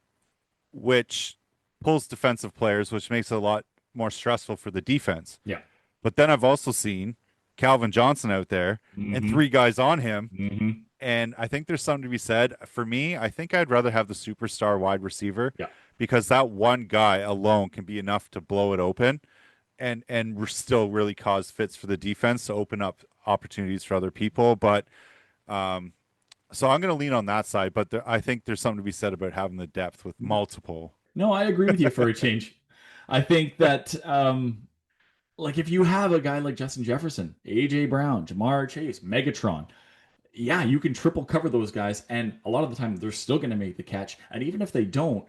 which pulls defensive players, which makes it a lot more stressful for the defense. yeah. But then I've also seen Calvin Johnson out there and Mm-hmm. three guys on him, Mm-hmm. and I think there's something to be said. For me, I think I'd rather have the superstar wide receiver Yeah. because that one guy alone can be enough to blow it open and still really cause fits for the defense to open up opportunities for other people. But um, so I'm going to lean on that side. But I think there's something to be said about having the depth with multiple. No, I agree with you for a change. I think that like if you have a guy like Justin Jefferson, AJ Brown, Jamar Chase, Megatron, yeah, you can triple cover those guys, and a lot of the time they're still going to make the catch. And even if they don't,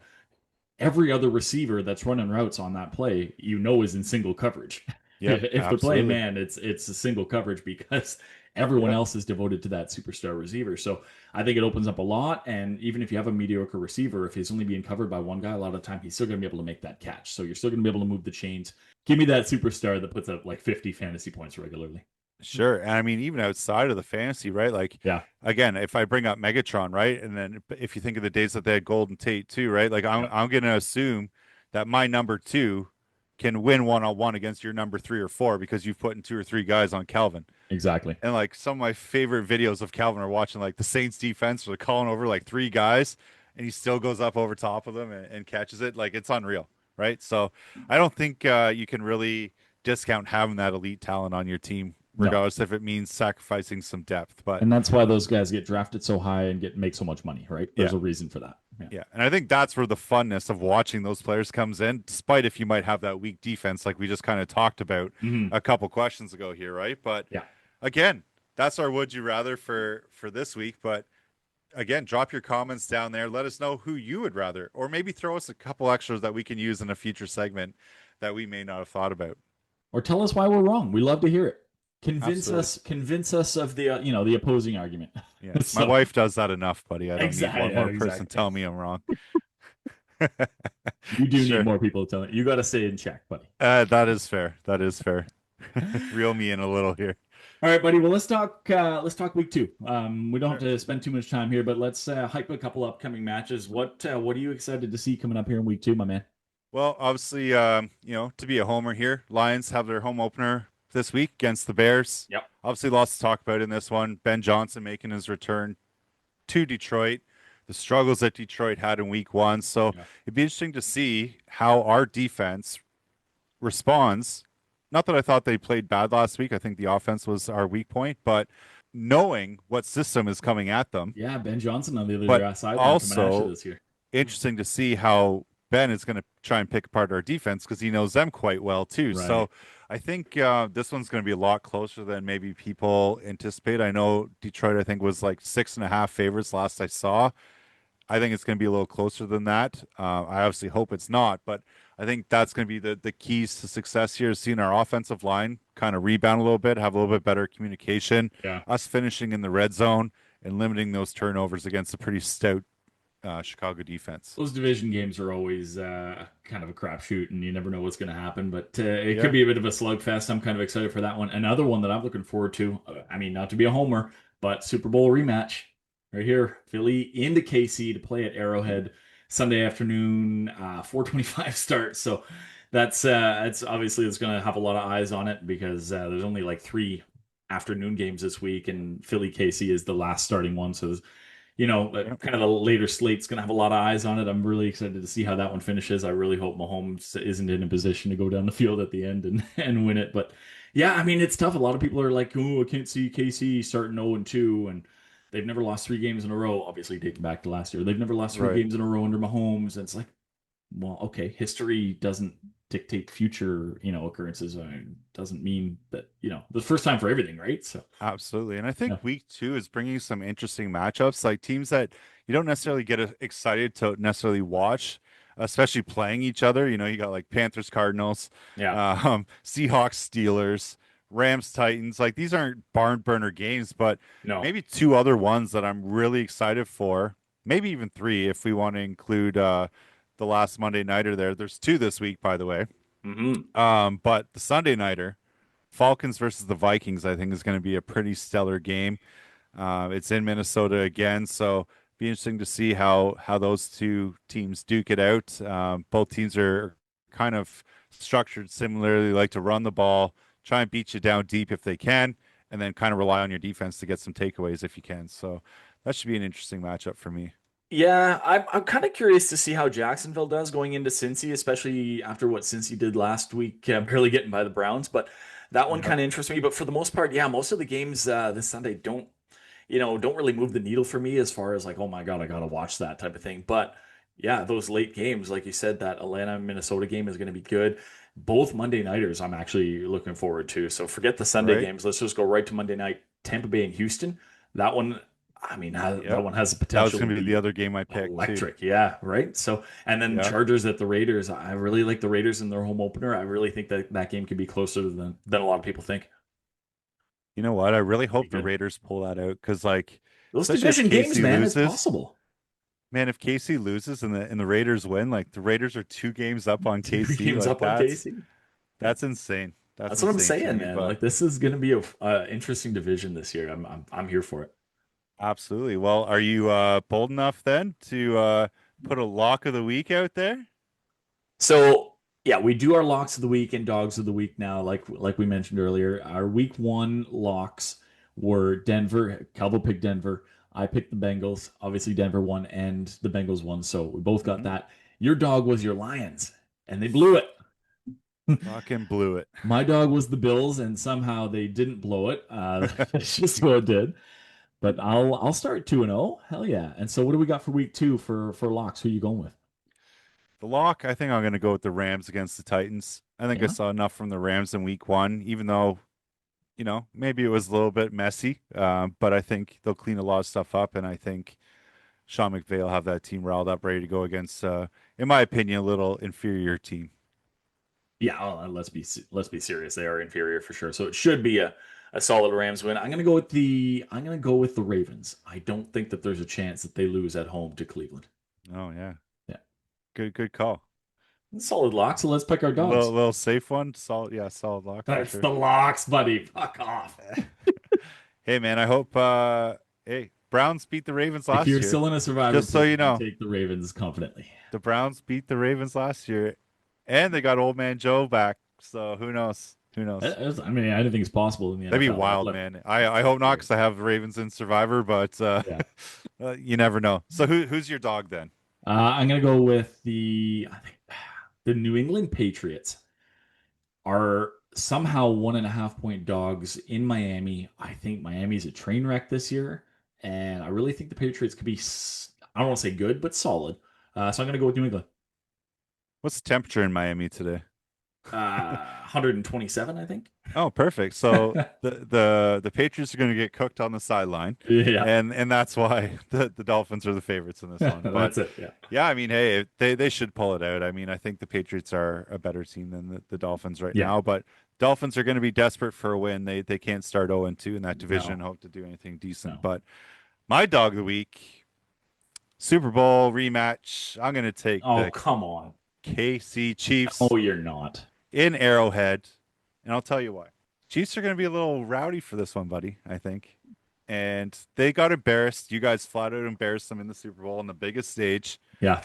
every other receiver that's running routes on that play, is in single coverage. Yep, If they're playing absolutely. man, it's a single coverage because everyone Yep. else is devoted to that superstar receiver. So I think it opens up a lot. And even if you have a mediocre receiver, if he's only being covered by one guy, a lot of the time he's still going to be able to make that catch. So you're still going to be able to move the chains. Give me that superstar that puts up like 50 fantasy points regularly. Sure. And I mean, even outside of the fantasy, right? Like, Yeah, again, if I bring up Megatron, right? And then if you think of the days that they had Golden Tate too, right? Like, I'm, yeah, I'm going to assume that my number two can win one on one against your number three or four because you've put in two or three guys on Calvin. exactly. And like some of my favorite videos of Calvin are watching like the Saints defense or calling over like three guys and he still goes up over top of them and catches it. Like, it's unreal, right? So I don't think you can really discount having that elite talent on your team, No. regardless if it means sacrificing some depth. But And that's why those guys get drafted so high and make so much money, right? yeah, There's a reason for that. Yeah. yeah. And I think that's where the funness of watching those players comes in, despite if you might have that weak defense, like we just kind of talked about Mhm. a couple questions ago here, right? But Yeah. again, that's our would you rather for this week. But again, drop your comments down there. Let us know who you would rather, or maybe throw us a couple extras that we can use in a future segment that we may not have thought about. Or tell us why we're wrong. We love to hear it. Convince Absolutely. us, convince us of the opposing argument. Yeah. My So wife does that enough, buddy. I don't need one exactly, more person exactly. telling me I'm wrong. You do need Sure. more people telling you. Got to stay in check, buddy. That is fair. That is fair. Reel me in a little here. All right, buddy. Well, let's talk week two. We don't have to spend too much time here, but let's hype a couple upcoming matches. What are you excited to see coming up here in week two, my man? Well, obviously, to be a homer here, Lions have their home opener this week against the Bears. Yep. Obviously, lots to talk about in this one. Ben Johnson making his return to Detroit, the struggles that Detroit had in week one. So Yeah. it'd be interesting to see how our defense responds. Not that I thought they played bad last week. I think the offense was our weak point, but knowing what system is coming at them, Yeah, Ben Johnson on the but other sideline coming at you also this year. interesting to see how Ben is going to try and pick apart our defense because he knows them quite well too. Right. So I think this one's going to be a lot closer than maybe people anticipate. I know Detroit, I think, was like 6.5 favorites last I saw. I think it's going to be a little closer than that. I obviously hope it's not, but I think that's going to be the keys to success here is seeing our offensive line kind of rebound a little bit, have a little bit better communication, Yeah. us finishing in the red zone and limiting those turnovers against a pretty stout Chicago defense. Those division games are always kind of a crapshoot, and you never know what's going to happen. But it could Yeah. be a bit of a slugfest. I'm kind of excited for that one. Another one that I'm looking forward to. I mean, not to be a homer, but Super Bowl rematch right here, Philly into KC to play at Arrowhead Sunday afternoon, 4:25 start. So that's obviously it's going to have a lot of eyes on it because there's only like three afternoon games this week, and Philly KC is the last starting one. So Yeah. kind of the later slate's going to have a lot of eyes on it. I'm really excited to see how that one finishes. I really hope Mahomes isn't in a position to go down the field at the end and, and win it. But yeah, I mean, it's tough. A lot of people are like, oh, I can't see KC starting 0-2, and they've never lost three games in a row, obviously dating back to last year. They've never lost three Right. games in a row under Mahomes. And it's like, well, okay, history doesn't dictate future, occurrences. It doesn't mean that, the first time for everything, right? So, Absolutely. And I think yeah. week two is bringing some interesting matchups, like teams that you don't necessarily get excited to necessarily watch, especially playing each other. You got like Panthers, Cardinals, Yeah. Seahawks, Steelers, Rams, Titans. Like these aren't barn burner games, but No. maybe two other ones that I'm really excited for. Maybe even three if we want to include the last Monday nighter there. There's two this week, by the way. Hmm. But the Sunday nighter. Falcons versus the Vikings, I think, is going to be a pretty stellar game. It's in Minnesota again, so be interesting to see how those two teams duke it out. Both teams are kind of structured similarly, like to run the ball, try and beat you down deep if they can, and then kind of rely on your defense to get some takeaways if you can. So that should be an interesting matchup for me. Yeah, I'm kind of curious to see how Jacksonville does going into Cincy, especially after what Cincy did last week, barely getting by the Browns. But that one Yep. kind of interests me. But for the most part, yeah, most of the games this Sunday don't really move the needle for me as far as like, oh my God, I gotta watch that type of thing. But yeah, those late games, like you said, that Atlanta Minnesota game is going to be good. Both Monday nighters, I'm actually looking forward to. So forget the Sunday Right? games. Let's just go right to Monday night, Tampa Bay and Houston. That one, I mean, that Yep. one has the That was potential to going to be the be other game I picked too. electric. Yeah, right. So, and then Yeah. Chargers at the Raiders. I really like the Raiders in their home opener. I really think that that game could be closer than a lot of people think. You know what? I really It'd be hope the good. Raiders pull that out because, like, Those especially if division games, Casey man, it's loses, possible. man, if KC loses and the Raiders win, like the Raiders are two games up on Two KC, games like up on that's Casey. Yeah. that's insane. That's That's what I'm insane to saying, me. man. But Like this is going to be a interesting division this year. I'm here for it. absolutely. Well, are you bold enough then to put a lock of the week out there? So yeah, we do our locks of the week and dogs of the week now. Like we mentioned earlier, our week one locks were Denver. Calvo picked Denver. I picked the Bengals. Obviously, Denver won and the Bengals won. So we both got Hmm. that. Your dog was your Lions, and they blew it. Fucking blew it. My dog was the Bills, and somehow they didn't blow it. That's just what it did. But I'll start 2-0. Hell yeah. And so what do we got for week two for locks? Who are you going with? The lock, I think I'm going to go with the Rams against the Titans. I think I Yeah. saw enough from the Rams in week one, even though maybe it was a little bit messy, but I think they'll clean a lot of stuff up, and I think Sean McVay will have that team riled up, ready to go against, in my opinion, a little inferior team. Yeah, let's be serious. They are inferior for sure. So it should be a solid Rams win. I'm gonna go with the Ravens. I don't think that there's a chance that they lose at home to Cleveland. Oh yeah, Yeah. good call. Solid lock. So let's pick our dogs. Little safe one. Solid, yeah, solid lock for That's sure. the locks, buddy. Fuck off. Hey man, I hope hey, Browns beat the Ravens If last you're year. still in a survivor Just so you pool, I know. take the Ravens confidently. The Browns beat the Ravens last year, and they got old man Joe back. So who knows? Who knows? I mean, I don't think it's possible in the That'd be NFL. wild, Look, man. I hope not because I have Ravens in Survivor, but yeah. you never know. So who's your dog then? I'm gonna go with I think the New England Patriots are somehow 1.5 point dogs in Miami. I think Miami's a train wreck this year, and I really think the Patriots could be, I don't want to say good, but solid. So I'm going to go with New England. What's the temperature in Miami today? 127, I think. Oh, perfect. So the Patriots are going to get cooked on the sideline, Yeah, and that's why the Dolphins are the favorites in this one. But that's it. Yeah, yeah, I mean, hey, they should pull it out. I mean, I think the Patriots are a better team than the Dolphins right Yeah. now, but Dolphins are going to be desperate for a win. They can't start 0-2 in that division and hope to do anything decent. No. But my dog of the week, Super Bowl rematch. I'm going to take Oh, the come on. KC Chiefs Oh, you're not. in Arrowhead, and I'll tell you why. Chiefs are going to be a little rowdy for this one, buddy, I think. And they got embarrassed. You guys flat out embarrassed them in the Super Bowl on the biggest stage. Yeah.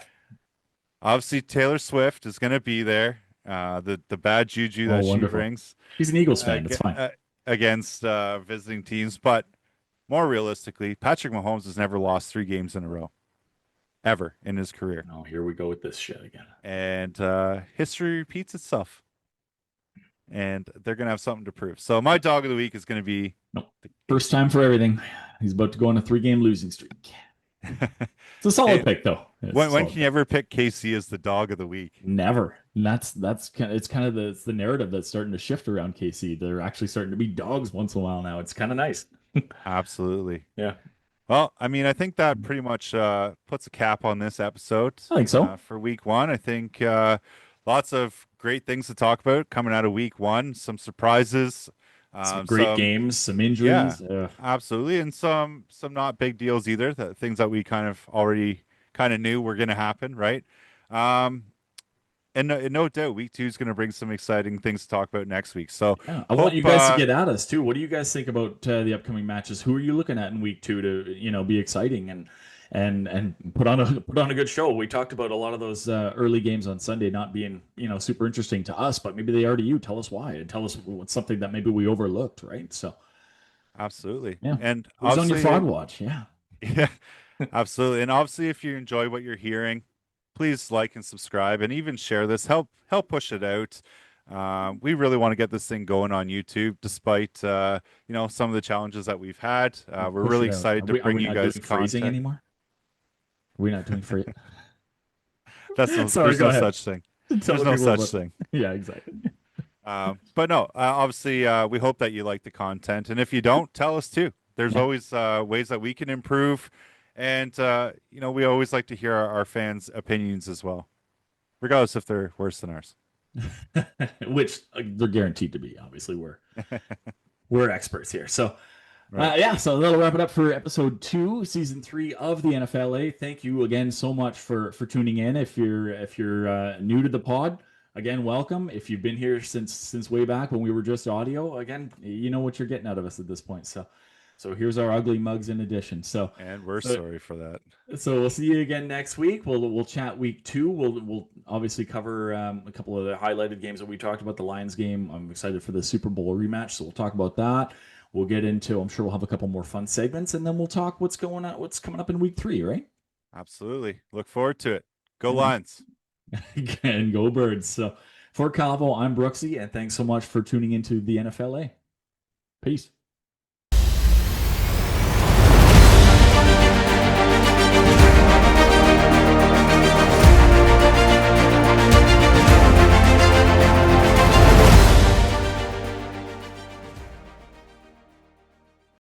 Obviously, Taylor Swift is going to be there. The bad juju that she wonderful. brings He's an Eagles fan. That's fine. against visiting teams. But more realistically, Patrick Mahomes has never lost 3 games in a row, ever in his career. Oh, here we go with this shit again. And history repeats itself. And they're going to have something to prove. So my dog of the week is going to be... Nope. First time for everything. He's about to go on a 3-game losing streak. It's a solid pick, though. When can you ever pick KC as the dog of the week? Never. And that's kind of, it's the narrative that's starting to shift around KC. They're actually starting to be dogs once in a while now. It's kind of nice. Absolutely. Yeah. Well, I mean, I think that pretty much puts a cap on this episode. I think so. For week 1. I think lots of great things to talk about coming out of week 1. Some surprises. Some great games, some injuries. Yeah, absolutely. And some not big deals either. Things that we kind of already knew were going to happen, right? And no doubt, week 2 is going to bring some exciting things to talk about next week. So yeah, I want you guys to get at us too. What do you guys think about the upcoming matches? Who are you looking at in week 2 to be exciting and put on a good show? We talked about a lot of those early games on Sunday not being super interesting to us, but maybe they are to you. Tell us why, and tell us what's something that maybe we overlooked, right? So absolutely, yeah. And who's on your fraud watch? Yeah, absolutely. And obviously, if you enjoy what you're hearing, please like and subscribe, and even share this. Help push it out. We really want to get this thing going on YouTube, despite some of the challenges that we've had. We're really excited to bring you guys content anymore. Are we not doing free? There's Sorry, no such thing. There's no such thing. Yeah, exactly. But no, obviously, we hope that you like the content, and if you don't, tell us too. There's always ways that we can improve, and we always like to hear our fans' opinions as well, regardless if they're worse than ours. Which they're guaranteed to be. Obviously, we're experts here. So. Right. So that'll wrap it up for episode 2, season 3 of the NFLA. Thank you again so much for tuning in. If you're new to the pod, again, welcome. If you've been here since way back when we were just audio, again, you know what you're getting out of us at this point. So here's our ugly mugs in addition. And we're sorry for that. So we'll see you again next week. We'll chat week 2. We'll obviously cover a couple of the highlighted games that we talked about. The Lions game. I'm excited for the Super Bowl rematch, so we'll talk about that. We'll get into, I'm sure we'll have a couple more fun segments, and then we'll talk what's coming up in week 3, right? Absolutely. Look forward to it. Go Lions. And go Birds. So for Calvo, I'm Brooksy, and thanks so much for tuning into the NFLA. Peace.